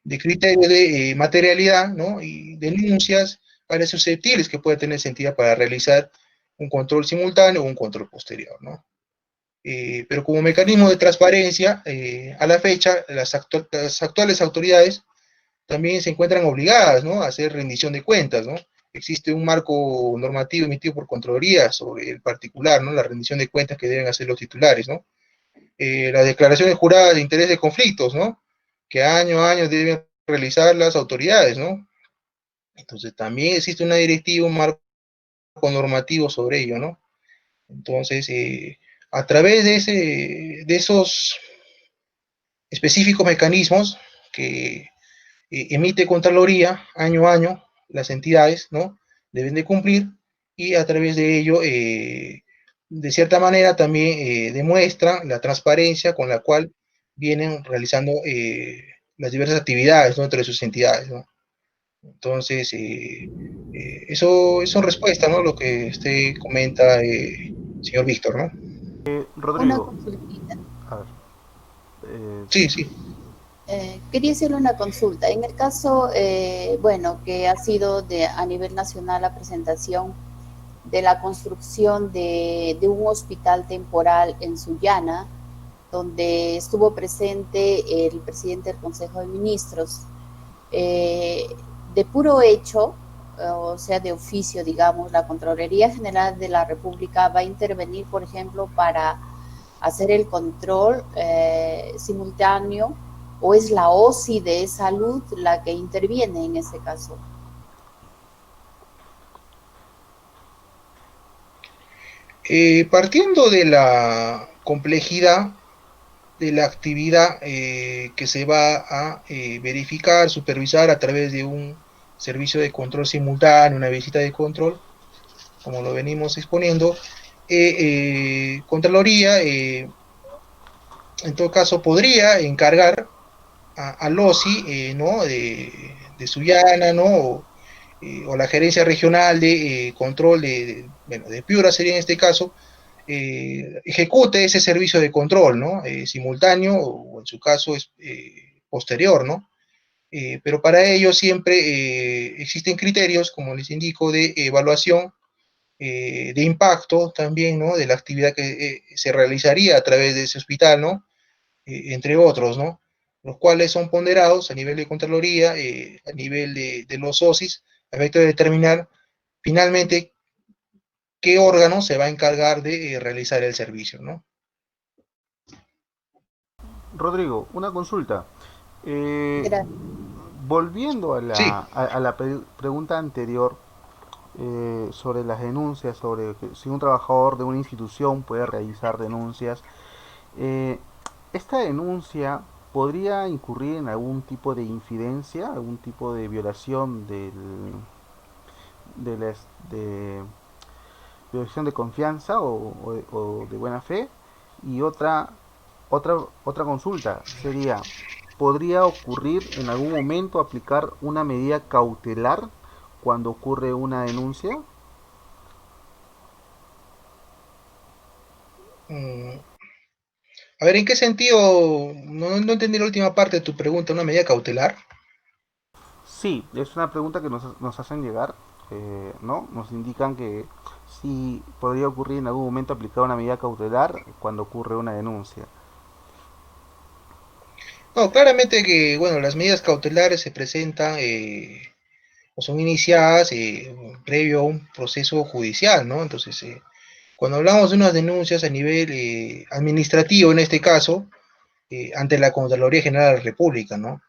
A: de criterio de materialidad, ¿no? Y denuncias áreas susceptibles que puede tener sentido para realizar un control simultáneo o un control posterior, ¿no? Pero como mecanismo de transparencia, a la fecha, las actuales autoridades también se encuentran obligadas, ¿no? A hacer rendición de cuentas, ¿no? Existe un marco normativo emitido por Contraloría sobre el particular, ¿no? La rendición de cuentas que deben hacer los titulares, ¿no? Las declaraciones juradas de interés de conflictos, ¿no? Que año a año deben realizar las autoridades, ¿no? Entonces también existe una directiva, un marco normativo sobre ello, ¿no? Entonces, a través de esos específicos mecanismos que emite Contraloría año a año, las entidades, ¿no? Deben de cumplir, y a través de ello, de cierta manera, también demuestra la transparencia con la cual vienen realizando las diversas actividades, ¿no? Dentro de sus entidades, ¿no? Entonces, eso es respuesta, ¿no? Lo que usted comenta, señor Víctor, ¿no?
D: Una
B: Rodrigo,
D: consultita.
B: a ver,
A: Sí, sí.
D: Quería hacerle una consulta. En el caso, bueno, que ha sido a nivel nacional la presentación de la construcción de un hospital temporal en Sullana, donde estuvo presente el presidente del Consejo de Ministros. De puro hecho, o sea, de oficio, digamos, la Contraloría General de la República va a intervenir, por ejemplo, para hacer el control simultáneo o es la OSI de salud la que interviene en ese caso?
A: Partiendo de la complejidad de la actividad que se va a verificar, supervisar a través de un servicio de control simultáneo, una visita de control, como lo venimos exponiendo, Contraloría, en todo caso, podría encargar al OSI, ¿no? de Sullana, ¿no? O la gerencia regional de control bueno, de Piura sería en este caso, ejecute ese servicio de control, ¿no? Simultáneo o en su caso es posterior, ¿no? Pero para ello siempre existen criterios, como les indico, de evaluación, de impacto también, ¿no? De la actividad que se realizaría a través de ese hospital, ¿no? Entre otros, ¿no? Los cuales son ponderados a nivel de Contraloría, a nivel de los OSIS, a efecto de determinar finalmente qué órgano se va a encargar de realizar el servicio, ¿no?
B: Rodrigo, una consulta. Eh,
D: Gracias.
B: Volviendo a
A: Sí,
B: la pregunta anterior, sobre las denuncias, sobre si un trabajador de una institución puede realizar denuncias, eh, ¿esta denuncia podría incurrir en algún tipo de infidencia, algún tipo de violación de, de violación de confianza o de buena fe? Y otra consulta sería, ¿podría ocurrir en algún momento aplicar una medida cautelar cuando ocurre una denuncia?
A: mm, a ver, ¿en qué sentido? No entendí la última parte de tu pregunta, ¿una medida cautelar?
B: Sí, es una pregunta que nos hacen llegar, ¿no? Nos indican que sí podría ocurrir en algún momento aplicar una medida cautelar cuando ocurre una denuncia.
A: No, claramente que, bueno, las medidas cautelares se presentan o son iniciadas previo a un proceso judicial, ¿no? Entonces, cuando hablamos de unas denuncias a nivel administrativo, en este caso, ante la Contraloría General de la República, ¿no?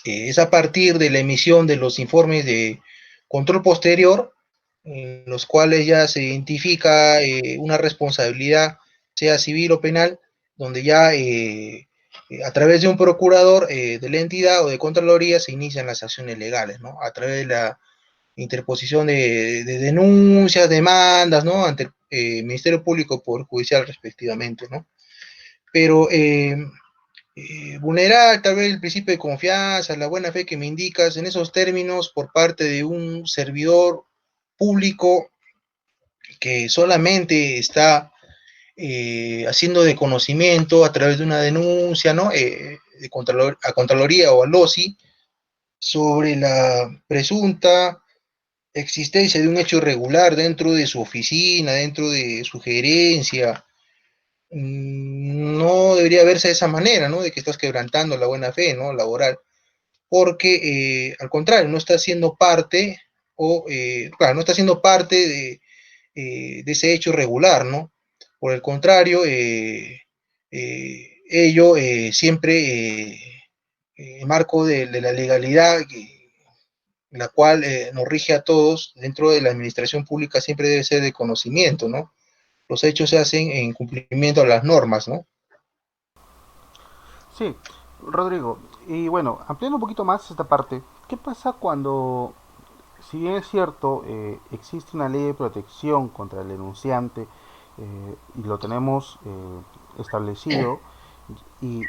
A: Es a partir de la emisión de los informes de control posterior, en los cuales ya se identifica una responsabilidad, sea civil o penal, donde ya a través de un procurador de la entidad o de Contraloría se inician las acciones legales, ¿no? A través de la interposición de denuncias, demandas, ¿no? Ante el Ministerio Público o Poder Judicial respectivamente, ¿no? Pero vulnerar tal vez el principio de confianza, la buena fe que me indicas en esos términos por parte de un servidor público que solamente está haciendo de conocimiento a través de una denuncia, ¿no? A Contraloría o al OSI sobre la presunta existencia de un hecho irregular dentro de su oficina, dentro de su gerencia. No debería verse de esa manera, ¿no? De que estás quebrantando la buena fe, ¿no? Laboral, porque al contrario, no está siendo parte, claro, no está siendo parte de ese hecho irregular, ¿no? Por el contrario, ello siempre en marco de la legalidad, la cual nos rige a todos dentro de la administración pública, siempre debe ser de conocimiento, ¿no? Los hechos se hacen en cumplimiento a las normas, ¿no?
B: Sí, Rodrigo, y bueno, ampliando un poquito más esta parte, ¿qué pasa cuando, si bien es cierto, existe una ley de protección contra el denunciante, y lo tenemos establecido, y,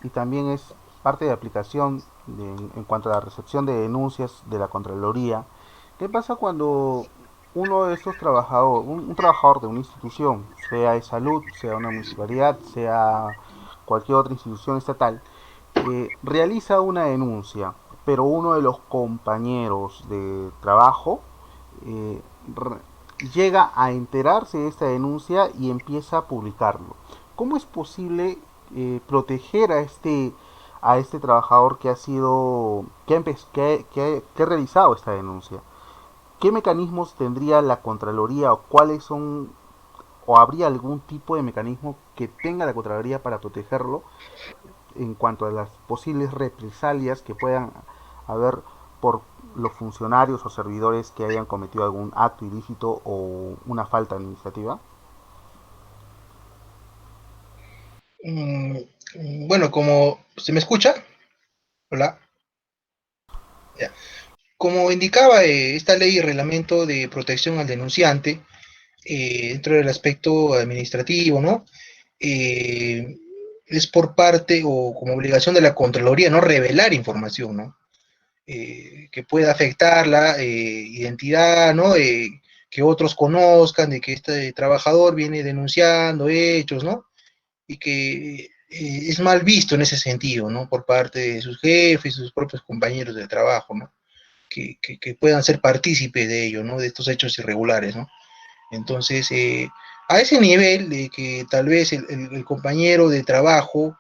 B: y también es parte de aplicación en cuanto a la recepción de denuncias de la Contraloría? ¿Qué pasa cuando uno de estos trabajadores, un trabajador de una institución, sea de salud, sea una municipalidad, sea cualquier otra institución estatal, realiza una denuncia, pero uno de los compañeros de trabajo eh, llega a enterarse de esta denuncia y empieza a publicarlo? ¿Cómo es posible proteger a este trabajador que ha sido que ha realizado esta denuncia? ¿Qué mecanismos tendría la Contraloría o cuáles son o habría algún tipo de mecanismo que tenga la Contraloría para protegerlo en cuanto a las posibles represalias que puedan haber por los funcionarios o servidores que hayan cometido algún acto ilícito o una falta administrativa?
A: Bueno, como se me escucha, hola, ya. Como indicaba esta ley y reglamento de protección al denunciante, dentro del aspecto administrativo, ¿no? Es por parte o como obligación de la Contraloría no revelar información, ¿no? Que pueda afectar la identidad, ¿no? Que otros conozcan de que este trabajador viene denunciando hechos, ¿no? Y que es mal visto en ese sentido, ¿no? Por parte de sus jefes, sus propios compañeros de trabajo, ¿no? Que puedan ser partícipes de ello, ¿no? De estos hechos irregulares, ¿no? Entonces, a ese nivel de que tal vez el compañero de trabajo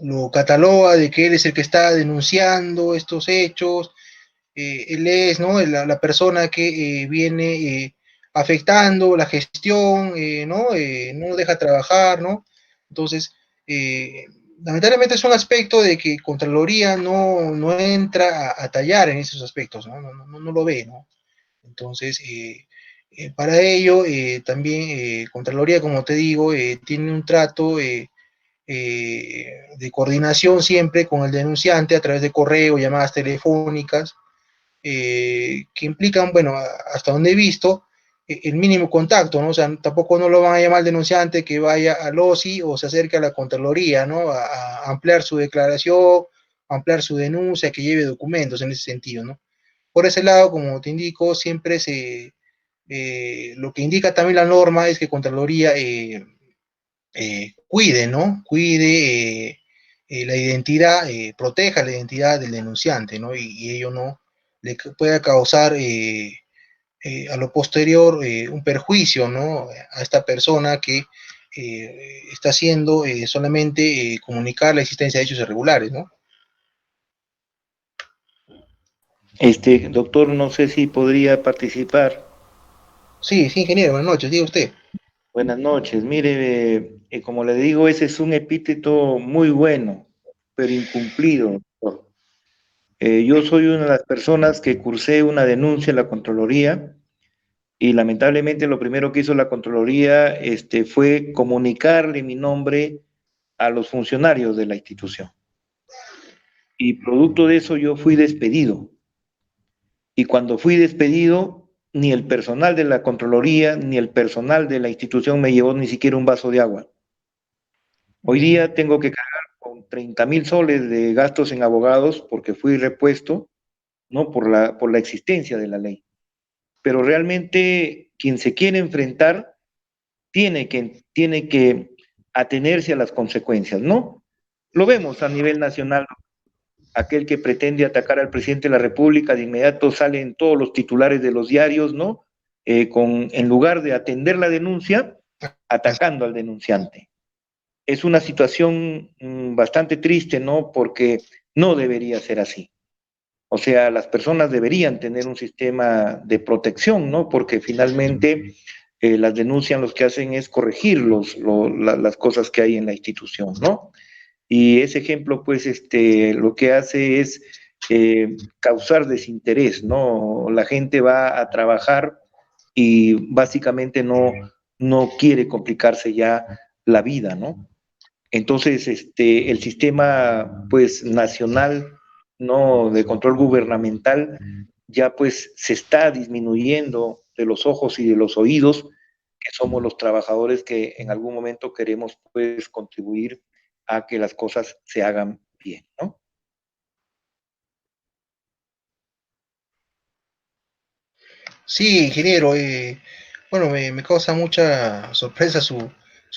A: lo cataloga de que él es el que está denunciando estos hechos, él es, ¿no? La persona que viene afectando la gestión, ¿no? No deja trabajar, ¿no? Entonces, eh, lamentablemente es un aspecto de que Contraloría no entra a tallar en esos aspectos, ¿no? No lo ve, ¿no? Entonces, para ello, también Contraloría, como te digo, tiene un trato de coordinación siempre con el denunciante a través de correo, llamadas telefónicas, que implican, bueno, hasta donde he visto, el mínimo contacto, ¿no? O sea, tampoco no lo van a llamar al denunciante que vaya al OSI o se acerque a la Contraloría, ¿no? A ampliar su declaración, a ampliar su denuncia, que lleve documentos en ese sentido, ¿no? Por ese lado, como te indico, siempre lo que indica también la norma es que Contraloría cuide, ¿no? Cuide la identidad, proteja la identidad del denunciante, ¿no? Y ello no le pueda causar a lo posterior un perjuicio, ¿no? A esta persona que está haciendo solamente comunicar la existencia de hechos irregulares, ¿no?
E: Doctor, no sé si podría participar.
A: Sí, sí, ingeniero, buenas noches, diga usted.
E: Buenas noches. Mire, como le digo, ese es un epíteto muy bueno, pero incumplido, doctor. Yo soy una de las personas que cursé una denuncia en la Contraloría y lamentablemente lo primero que hizo la Contraloría fue comunicarle mi nombre a los funcionarios de la institución. Y producto de eso yo fui despedido. Y cuando fui despedido, ni el personal de la Contraloría ni el personal de la institución me llevó ni siquiera un vaso de agua. Hoy día tengo que cargar con 30,000 soles de gastos en abogados porque fui repuesto, ¿no? Por la existencia de la ley. Pero realmente quien se quiere enfrentar tiene que atenerse a las consecuencias, ¿no? Lo vemos a nivel nacional. Aquel que pretende atacar al presidente de la República, de inmediato salen todos los titulares de los diarios, ¿no? En lugar de atender la denuncia, atacando al denunciante. Es una situación bastante triste, ¿no? Porque no debería ser así. O sea, las personas deberían tener un sistema de protección, ¿no? Porque finalmente las denuncias lo que hacen es corregir las cosas que hay en la institución, ¿no? Y ese ejemplo, pues, lo que hace es causar desinterés, ¿no? La gente va a trabajar y básicamente no quiere complicarse ya la vida, ¿no? Entonces, el sistema, pues, nacional, ¿no? De control gubernamental, ya, pues, se está disminuyendo de los ojos y de los oídos, que somos los trabajadores que en algún momento queremos, pues, contribuir a que las cosas se hagan bien, ¿no?
A: Sí, ingeniero, bueno, me causa mucha sorpresa su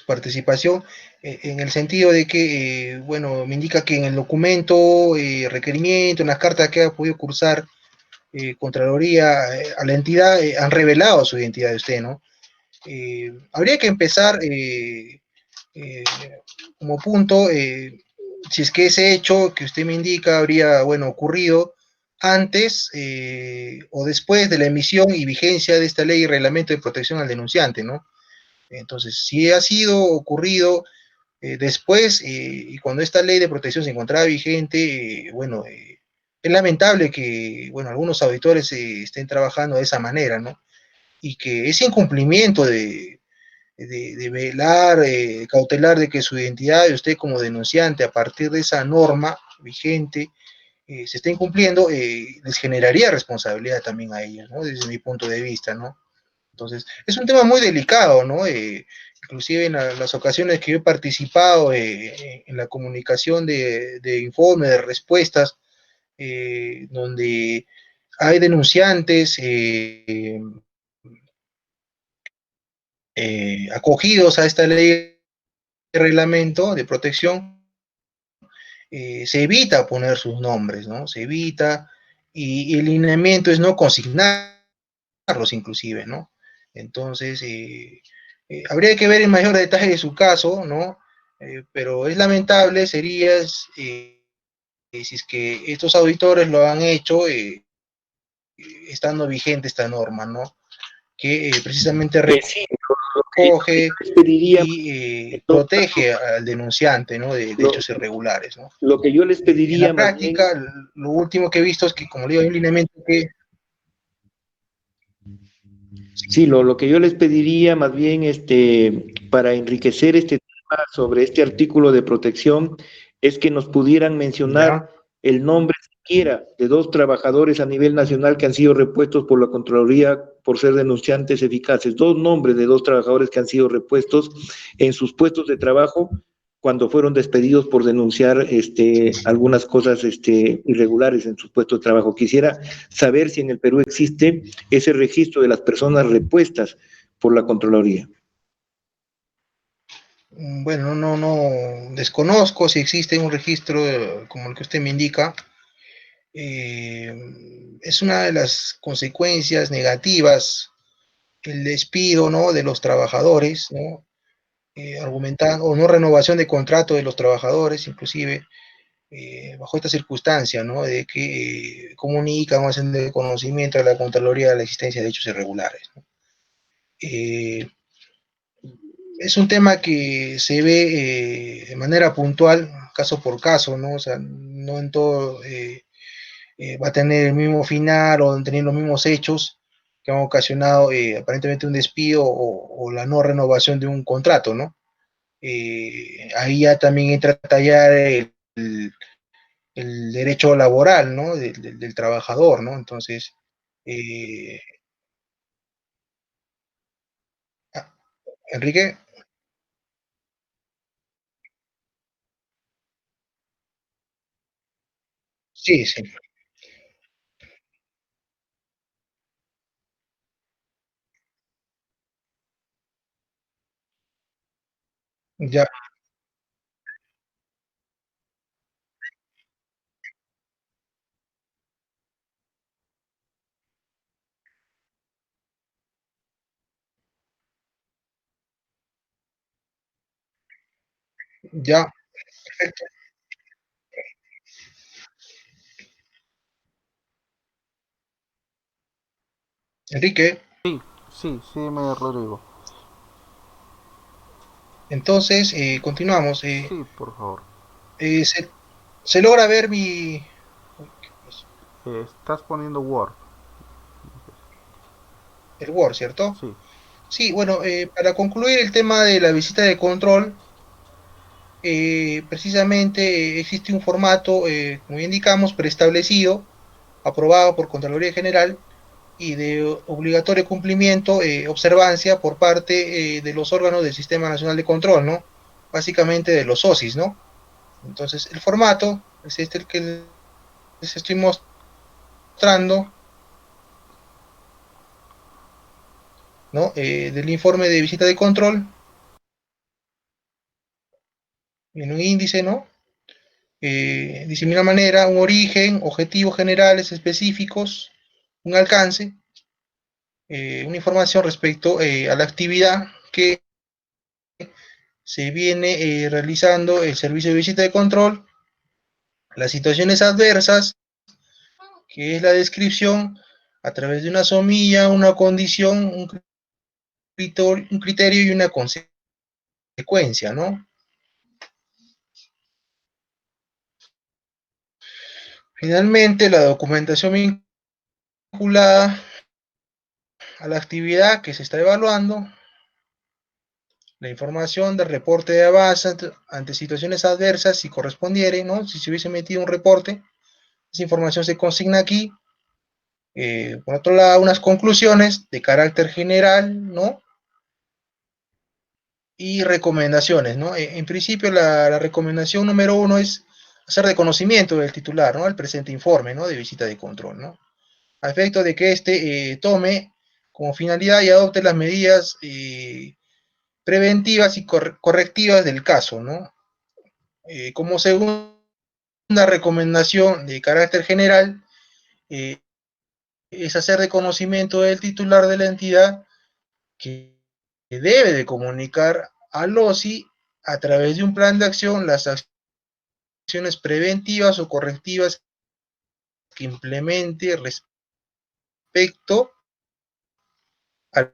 A: participación en el sentido de que, bueno, me indica que en el documento, requerimiento, en las cartas que ha podido cursar Contraloría a la entidad, han revelado su identidad de usted, ¿no? Habría que empezar eh, como punto, si es que ese hecho que usted me indica habría, bueno, ocurrido antes o después de la emisión y vigencia de esta ley y reglamento de protección al denunciante, ¿no? Entonces, si ha sido ocurrido Después, y cuando esta ley de protección se encontraba vigente, bueno, es lamentable que, bueno, algunos auditores estén trabajando de esa manera, ¿no? Y que ese incumplimiento de velar, cautelar de que su identidad de usted como denunciante a partir de esa norma vigente se está incumpliendo, les generaría responsabilidad también a ellos, ¿no? Desde mi punto de vista, ¿no? Entonces, es un tema muy delicado, ¿no? Inclusive en las ocasiones que yo he participado en la comunicación de informes, de respuestas, donde hay denunciantes acogidos a esta ley de reglamento de protección, se evita poner sus nombres, ¿no? Se evita, y el lineamiento es no consignarlos inclusive, ¿no? Entonces, habría que ver en mayor detalle su caso, ¿no? Pero es lamentable, sería, si es que estos auditores lo han hecho estando vigente esta norma, ¿no? Que precisamente
E: Sí,
A: recoge
E: les pediría,
A: y
E: en todo caso,
A: protege al denunciante, ¿no? De
E: lo,
A: hechos irregulares, ¿no?
E: lo que yo les
A: En la
E: pediría más bien,
A: práctica, lo último que he visto es que, como le digo, hay un lineamiento que...
E: sí, lo que yo les pediría más bien, para enriquecer este tema sobre este artículo de protección, es que nos pudieran mencionar
A: Ya,
E: el nombre siquiera de dos trabajadores a nivel nacional que han sido repuestos por la Contraloría por ser denunciantes eficaces. Dos nombres de dos trabajadores que han sido repuestos en sus puestos de trabajo cuando fueron despedidos por denunciar algunas cosas irregulares en sus puestos de trabajo. Quisiera saber si en el Perú existe ese registro de las personas repuestas por la Contraloría.
A: bueno, desconozco si existe un registro como el que usted me indica. Eh, es una de las consecuencias negativas el despido, ¿no? De los trabajadores, ¿no? Argumentando, o no renovación de contrato de los trabajadores, inclusive, bajo esta circunstancia, ¿no? De que comunican o hacen de conocimiento a la Contraloría de la existencia de hechos irregulares, ¿no? Eh, es un tema que se ve de manera puntual, caso por caso, ¿no? O sea, no en todo va a tener el mismo final o tener los mismos hechos que han ocasionado aparentemente un despido o la no renovación de un contrato, ¿no? Ahí ya también entra a tallar el derecho laboral, ¿no? Del trabajador, ¿no? Entonces, eh, ah, Enrique, sí, sí, ya, ya, perfecto. Enrique,
B: Sí, sí, sí, me Rodrigo.
A: entonces, continuamos.
B: Sí, por favor.
A: Eh, se, se logra ver mi... uy, ¿qué pasó?
B: Estás poniendo Word.
A: El Word, ¿cierto?
B: Sí.
A: Sí, bueno, para concluir el tema de la visita de control, precisamente existe un formato, como ya indicamos, preestablecido, aprobado por Contraloría General y de obligatorio cumplimiento, observancia por parte de los órganos del Sistema Nacional de Control, ¿no? Básicamente de los SOSIS, ¿no? Entonces, el formato es este el que les estoy mostrando, ¿no? Del informe de visita de control, en un índice, ¿no? De similar manera, un origen, objetivos generales específicos, un alcance, una información respecto a la actividad que se viene realizando el servicio de visita de control, las situaciones adversas, que es la descripción a través de una somilla, una condición, un criterio y una consecuencia, ¿no? Finalmente, la documentación vinculada a la actividad que se está evaluando, la información del reporte de avance ante situaciones adversas, si correspondiere, ¿no? Si se hubiese metido un reporte, esa información se consigna aquí. Por otro lado, unas conclusiones de carácter general, ¿no? Y recomendaciones, ¿no? En principio, la recomendación número uno es hacer de conocimiento del titular, ¿no? El presente informe, ¿no? De visita de control, ¿no? A efecto de que éste tome como finalidad y adopte las medidas preventivas y correctivas del caso, ¿no? Como segunda recomendación de carácter general, eh, es hacer de conocimiento del titular de la entidad que debe de comunicar al OSI a través de un plan de acción las acciones preventivas o correctivas que implemente respecto a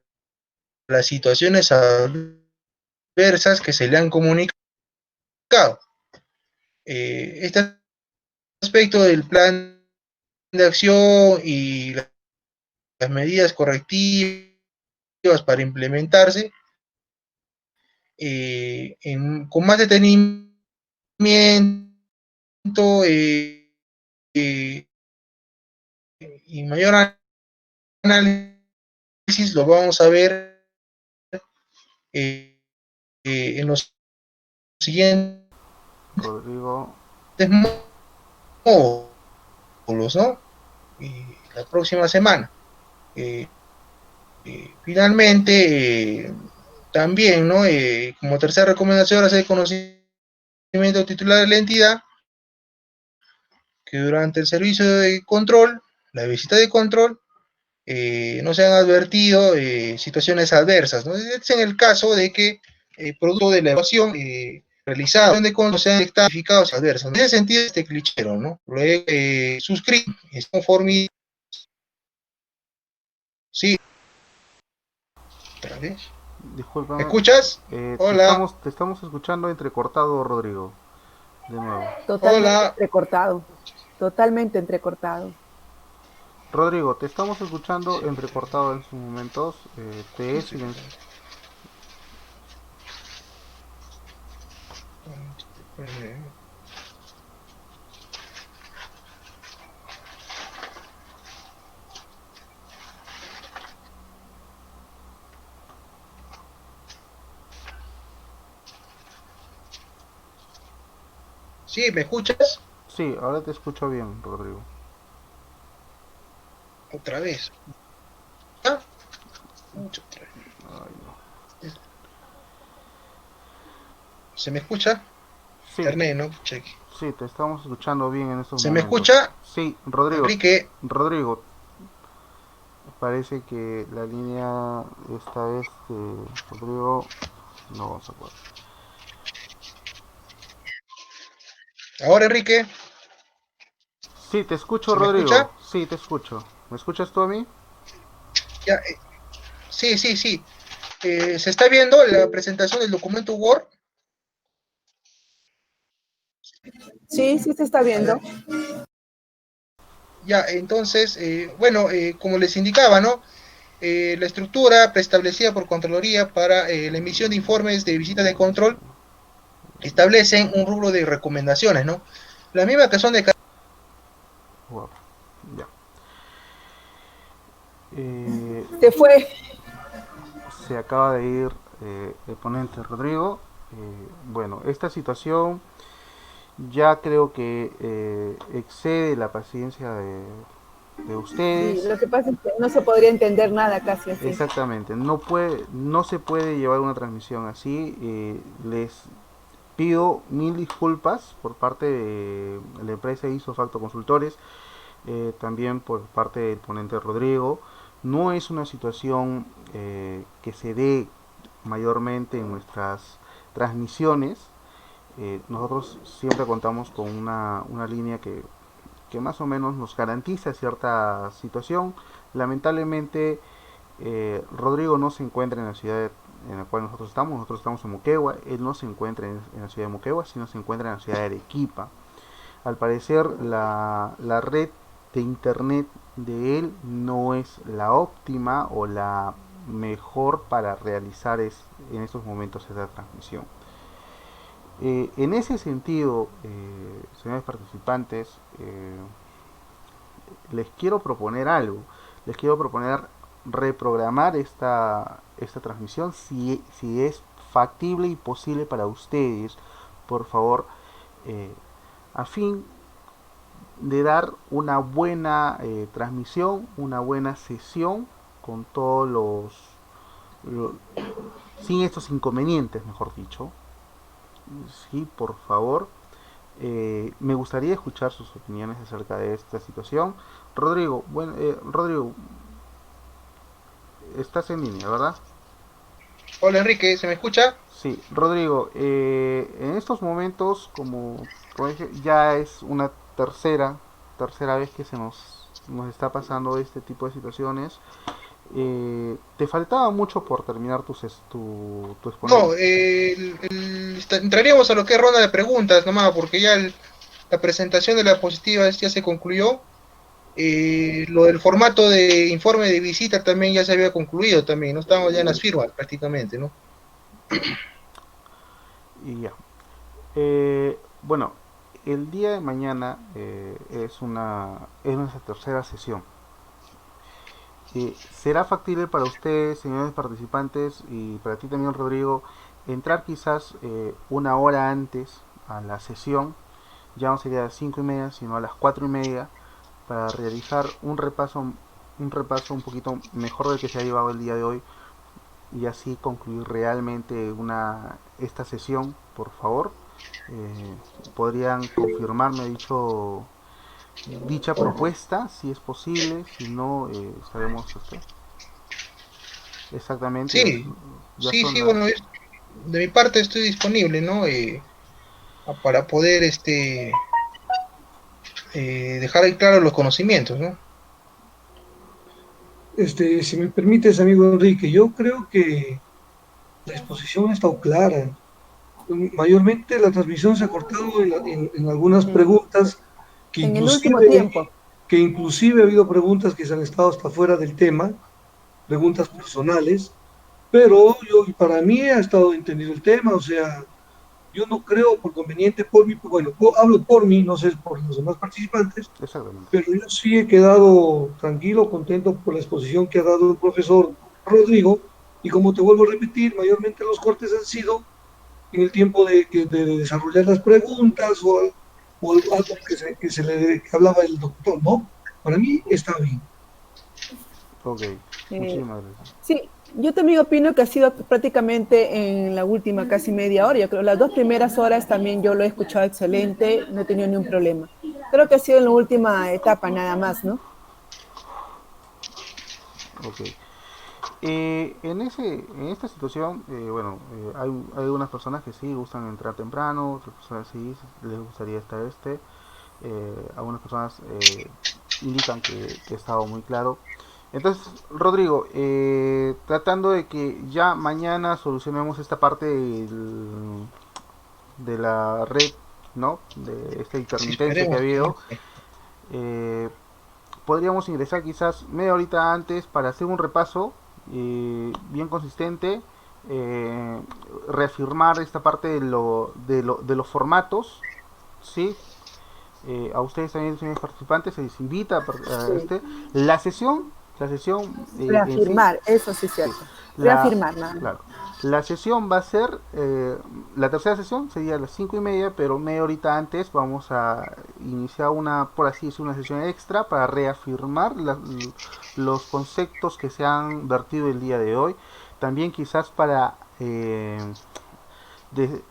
A: las situaciones adversas que se le han comunicado. Este aspecto del plan de acción y las medidas correctivas para implementarse con más detenimiento eh, y mayor análisis lo vamos a ver en los siguientes
B: Rodrigo,
A: módulos, ¿no? La próxima semana. Eh, Finalmente, también, ¿no? Como tercera recomendación, hacer conocimiento titular de la entidad que durante el servicio de control, la visita de control, no se han advertido situaciones adversas, ¿no? Este es en el caso de que, producto de la evaluación realizada, de control se han detectado adversas. En ese sentido, este clichero, ¿no? Luego, suscrito, es conforme. Sí, otra vez. ¿Me
B: discúlpame,
A: escuchas? Hola,
B: te estamos escuchando entrecortado, Rodrigo, de nuevo.
F: Totalmente
A: hola.
F: entrecortado, totalmente entrecortado.
B: Rodrigo, te estamos escuchando entrecortado en sus momentos. Te
A: ¿Qué
B: es
A: estoy
B: silencio.
A: fallando? Sí, ¿me escuchas?
B: Sí, ahora te escucho bien, Rodrigo.
A: Otra vez. ¿Ah? Otra vez.
B: Ay, no.
A: ¿Se me escucha?
B: Sí,
A: Internet, ¿no? Cheque.
B: sí, te estamos escuchando bien en estos
A: ¿Se me
B: momentos.
A: escucha?
B: Sí, Rodrigo,
A: Enrique,
B: Rodrigo, parece que la línea esta vez de Rodrigo no vamos a poder.
A: ahora Enrique,
B: Sí, te escucho,
A: ¿se me
B: Rodrigo.
A: escucha?
B: Sí, te escucho. ¿Me escuchas tú a mí?
A: Ya, sí, sí, sí. ¿Se está viendo la presentación del documento Word?
F: Sí, sí se está
A: A
F: viendo.
A: ver, ya, entonces, bueno, como les indicaba, ¿no? La estructura preestablecida por Contraloría para la emisión de informes de visita de control establecen un rubro de recomendaciones, ¿no? La misma que son de...
B: Wow, ya. Eh,
F: Se fue.
B: Se acaba de ir el ponente Rodrigo. Bueno, esta situación ya creo que excede la paciencia de
F: Sí,
B: ustedes.
F: lo que pasa es que no se podría entender nada casi así.
B: Exactamente, no se puede llevar una transmisión así. Les pido mil disculpas por parte de la empresa Isofacto Consultores, también por parte del ponente Rodrigo. No es una situación que se dé mayormente en nuestras transmisiones. Nosotros siempre contamos con una línea que más o menos nos garantiza cierta situación. Lamentablemente, Rodrigo no se encuentra en la ciudad en la cual nosotros estamos en Moquegua, él no se encuentra en la ciudad de Moquegua, sino se encuentra en la ciudad de Arequipa. Al parecer la red de internet de él no es la óptima o la mejor para realizar en estos momentos esa transmisión. En ese sentido, señores participantes, les quiero proponer algo. Les quiero proponer reprogramar esta transmisión si es factible y posible para ustedes, por favor, a fin de dar una buena transmisión, una buena sesión con todos los sin estos inconvenientes, mejor dicho. Sí, por favor. Me gustaría escuchar sus opiniones acerca de esta situación. Rodrigo, bueno, Rodrigo, estás en línea, ¿verdad?
A: Hola Enrique, ¿se me escucha?
B: Sí, Rodrigo, en estos momentos, como dije, ya es una tercera vez que nos está pasando este tipo de situaciones. Te faltaba mucho por terminar tu
A: No,
B: exponencia.
A: entraríamos a lo que es ronda de preguntas nomás, porque ya la presentación de la diapositiva ya se concluyó. Lo del formato de informe de visita también ya se había concluido también, no estábamos ya en las firmas prácticamente, ¿no?
B: Y ya. Bueno, el día de mañana es nuestra tercera sesión. ¿Será factible para ustedes, señores participantes, y para ti también, Rodrigo, entrar quizás una hora antes a la sesión? Ya no sería a las 5:30, sino a las 4:30, para realizar un repaso un poquito mejor del que se ha llevado el día de hoy, y así concluir realmente esta sesión, por favor. ¿Podrían confirmarme dicha propuesta, si es posible? Si no, sabemos esto. Exactamente,
A: Sí,
B: ya
A: sí,
B: son
A: sí,
B: las...
A: bueno, de mi parte estoy disponible, ¿no? Para poder dejar ahí claro los conocimientos, ¿no?
C: Si me permites, amigo Enrique, yo creo que la exposición ha estado clara. Mayormente la transmisión se ha cortado en algunas
F: Mm.
C: preguntas que
F: En el último
C: inclusive,
F: tiempo.
C: que inclusive ha habido preguntas que se han estado hasta fuera del tema, preguntas personales, pero para mí ha estado entendido el tema, o sea, yo no creo por conveniente, por mí, bueno, hablo por mí, no sé por los demás participantes,
B: Exactamente.
C: pero yo sí he quedado tranquilo, contento por la exposición que ha dado el profesor Rodrigo, y como te vuelvo a repetir, mayormente los cortes han sido en el tiempo de desarrollar las preguntas o algo que hablaba el doctor, ¿no? Para mí está bien.
B: Ok,
F: Eh,
B: muchísimas gracias.
F: sí, yo también opino que ha sido prácticamente en la última casi media hora. Yo creo las 2 primeras horas también yo lo he escuchado excelente, no he tenido ni un problema. Creo que ha sido en la última etapa nada más, ¿no?
B: Ok. En esta situación, bueno, hay algunas personas que sí gustan entrar temprano, otras personas sí les gustaría estar algunas personas indican que ha estado muy claro. Entonces, Rodrigo, tratando de que ya mañana solucionemos esta parte de la red, ¿no? De esta
A: Sí,
B: intermitencia que ha
A: esperemos que
B: habido,
A: no.
B: eh, podríamos ingresar quizás media horita antes para hacer un repaso bien consistente, eh, reafirmar esta parte de los formatos, ¿sí? A ustedes también, señores participantes, se les invita a
F: Sí,
B: la sesión en sí,
F: reafirmar, eso sí es
B: sí,
F: cierto.
B: la,
F: Reafirmar, nada más.
B: claro, la sesión va a ser, la tercera sesión sería a las 5:30, pero media horita antes vamos a iniciar por así decirlo, una sesión extra para reafirmar los conceptos que se han vertido el día de hoy. También quizás para de-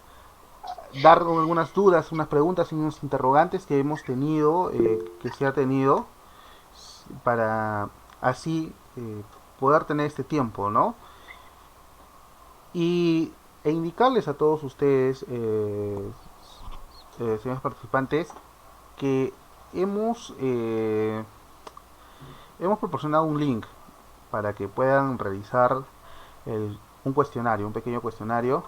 B: dar algunas dudas, unas preguntas y unos interrogantes que hemos tenido, que se ha tenido, para así poder tener este tiempo, ¿no? E indicarles a todos ustedes, señores participantes, que hemos, eh, hemos proporcionado un link para que puedan realizar un cuestionario, un pequeño cuestionario,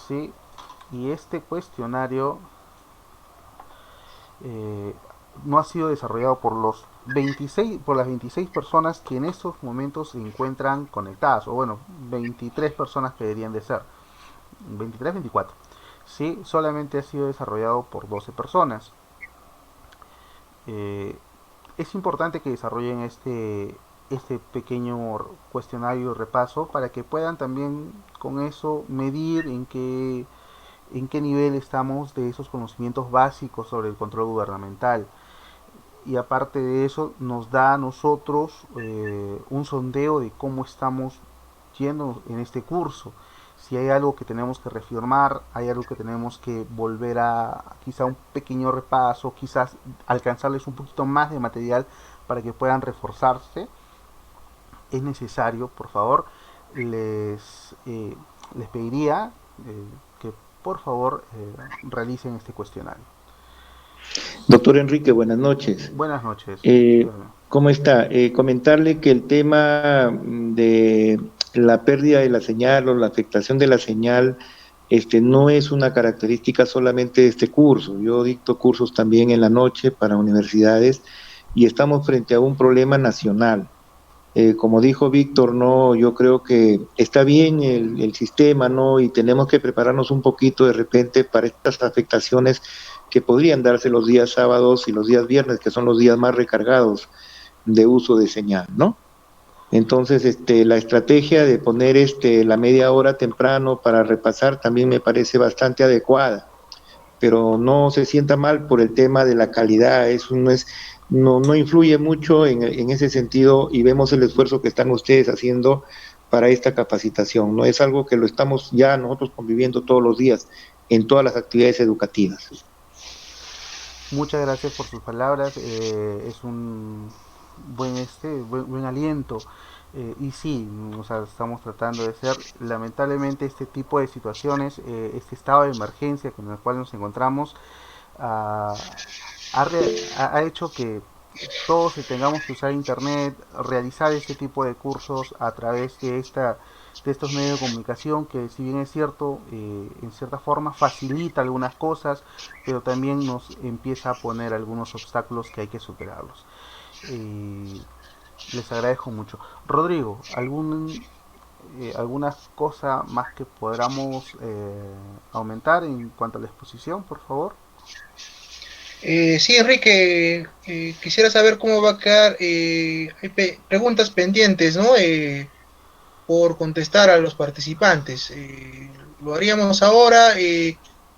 B: ¿sí? Y este cuestionario no ha sido desarrollado por por las 26 personas que en estos momentos se encuentran conectadas, o bueno, 23 personas que deberían de ser, 23, 24. Sí, solamente ha sido desarrollado por 12 personas. Eh, es importante que desarrollen este pequeño cuestionario y repaso para que puedan también con eso medir en qué nivel estamos de esos conocimientos básicos sobre el control gubernamental. Y aparte de eso nos da a nosotros un sondeo de cómo estamos yendo en este curso. Si hay algo que tenemos que reafirmar, hay algo que tenemos que volver a quizá un pequeño repaso, quizás alcanzarles un poquito más de material para que puedan reforzarse, es necesario, por favor, les pediría que por favor realicen este cuestionario.
E: Doctor Enrique, buenas noches.
B: Buenas noches.
E: ¿Cómo está? Comentarle que el tema de la pérdida de la señal o la afectación de la señal no es una característica solamente de este curso. Yo dicto cursos también en la noche para universidades y estamos frente a un problema nacional. Como dijo Víctor, no, yo creo que está bien el sistema, ¿no? Y tenemos que prepararnos un poquito de repente para estas afectaciones que podrían darse los días sábados y los días viernes, que son los días más recargados de uso de señal, ¿no? Entonces, la estrategia de poner la media hora temprano para repasar también me parece bastante adecuada, pero no se sienta mal por el tema de la calidad, eso no influye mucho en ese sentido y vemos el esfuerzo que están ustedes haciendo para esta capacitación, no es algo que lo estamos ya nosotros conviviendo todos los días en todas las actividades educativas.
B: Muchas gracias por sus palabras, es un buen aliento. Y sí, o sea, estamos tratando de ser, lamentablemente este tipo de situaciones, este estado de emergencia con el cual nos encontramos, ah, ha hecho que todos tengamos que usar internet, realizar este tipo de cursos a través de estos medios de comunicación que, si bien es cierto, en cierta forma facilita algunas cosas, pero también nos empieza a poner algunos obstáculos que hay que superarlos. Les agradezco mucho. Rodrigo, ¿alguna cosa más que podamos aumentar en cuanto a la exposición, por favor?
A: Sí, Enrique, quisiera saber cómo va a quedar. Hay preguntas pendientes, ¿no? Por contestar a los participantes. ¿Lo haríamos ahora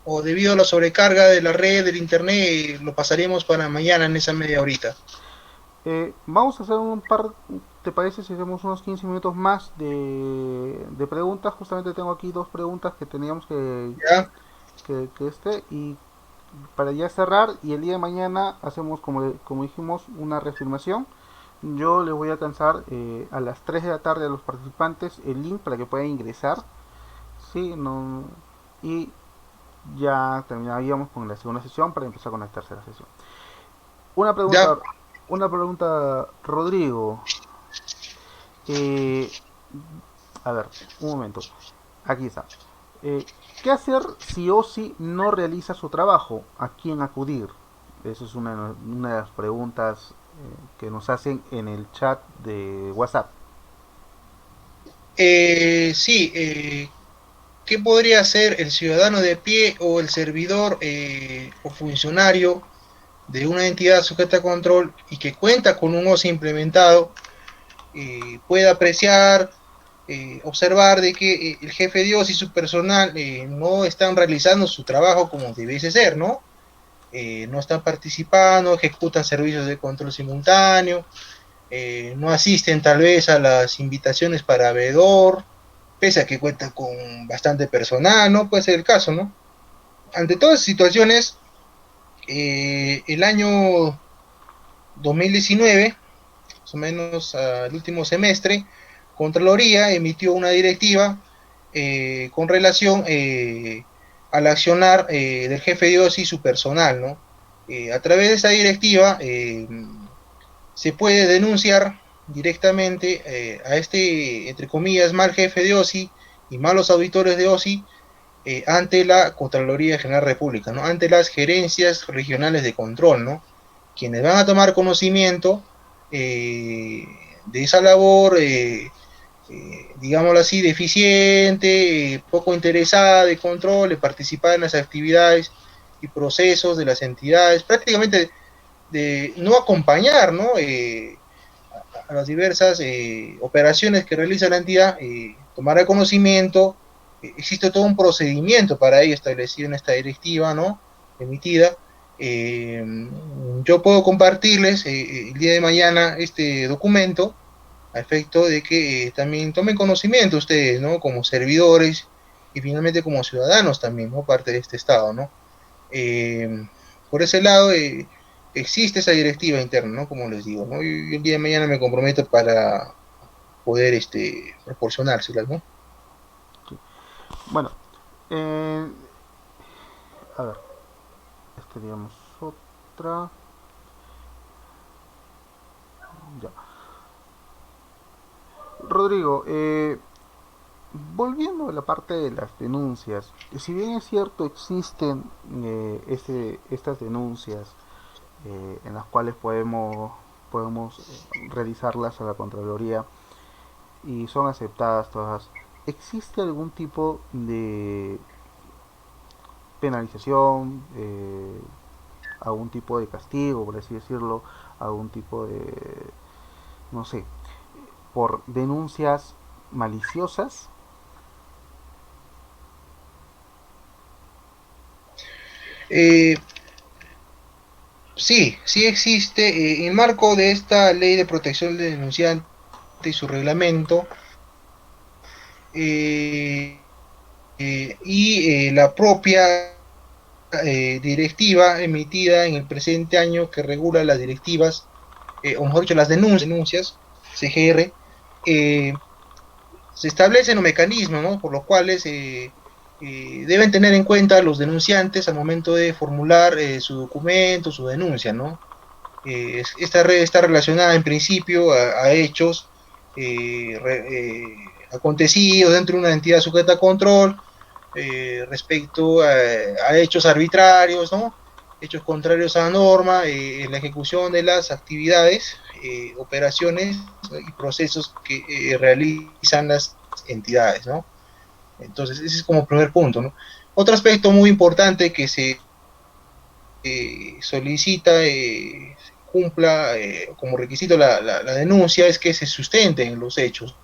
A: o debido a la sobrecarga de la red, del internet, lo pasaríamos para mañana en esa media horita?
B: Vamos a hacer ¿te parece si hacemos unos 15 minutos más de preguntas? Justamente tengo aquí dos preguntas que teníamos
A: ¿Ya?
B: y para ya cerrar, y el día de mañana hacemos, como dijimos, una reafirmación. Yo les voy a alcanzar a las 3 de la tarde a los participantes el link para que puedan ingresar. Sí, no, y ya terminaríamos con la segunda sesión para empezar con la tercera sesión. Una
A: ¿Ya?
B: pregunta, una pregunta, Rodrigo. Eh, a ver, un momento. Aquí está. Eh, ¿Qué hacer si OSI no realiza su trabajo? ¿A quién acudir? Esa es una de las preguntas que nos hacen en el chat de WhatsApp.
A: Sí, ¿qué podría hacer el ciudadano de pie o el servidor o funcionario de una entidad sujeta a control y que cuenta con un OSI implementado? Puede apreciar, observar de que el jefe Dios y su personal no están realizando su trabajo como debiese ser, ¿no? No están participando, ejecutan servicios de control simultáneo, no asisten tal vez a las invitaciones para veedor, pese a que cuentan con bastante personal, ¿no? Puede ser el caso, ¿no? Ante todas las situaciones, el año 2019, más o menos al último semestre, Contraloría emitió una directiva con relación al accionar del jefe de OSI y su personal, ¿no? A través de esa directiva se puede denunciar directamente a entre comillas, mal jefe de OSI y malos auditores de OSI ante la Contraloría General de la República, ¿no? Ante las gerencias regionales de control, ¿no? Quienes van a tomar conocimiento de esa labor, digámoslo así, deficiente, poco interesada de control, de participar en las actividades y procesos de las entidades, prácticamente de no acompañar, ¿no? A las diversas operaciones que realiza la entidad, tomar conocimiento, existe todo un procedimiento para ello establecido en esta directiva, ¿no? Emitida. Eh, yo puedo compartirles el día de mañana este documento a efecto de que también tomen conocimiento ustedes, ¿no? Como servidores y finalmente como ciudadanos también, ¿no? Parte de este Estado, ¿no? Eh, por ese lado, existe esa directiva interna, ¿no? Como les digo, ¿no? Y el día de mañana me comprometo para poder proporcionárselas, ¿no?
B: Bueno, eh, a ver, teníamos otra. Ya. Rodrigo, volviendo a la parte de las denuncias, si bien es cierto existen estas denuncias en las cuales podemos realizarlas a la Contraloría y son aceptadas todas, ¿existe algún tipo de penalización, algún tipo de castigo, por así decirlo, algún tipo de, no sé, por denuncias maliciosas?
A: Eh, sí, sí existe. En el marco de esta ley de protección del denunciante y su reglamento, la propia directiva emitida en el presente año que regula las directivas, o mejor dicho, las denuncias, CGR, se establecen los mecanismos, ¿no? Por los cuales deben tener en cuenta los denunciantes al momento de formular su documento, su denuncia, ¿no? Esta red está relacionada en principio a hechos acontecidos dentro de una entidad sujeta a control, respecto a hechos arbitrarios, ¿no? Hechos contrarios a la norma, en la ejecución de las actividades, operaciones, ¿no? Y procesos que realizan las entidades, ¿no? Entonces, ese es como primer punto, ¿no? Otro aspecto muy importante que se solicita cumpla como requisito la denuncia es que se sustenten los hechos,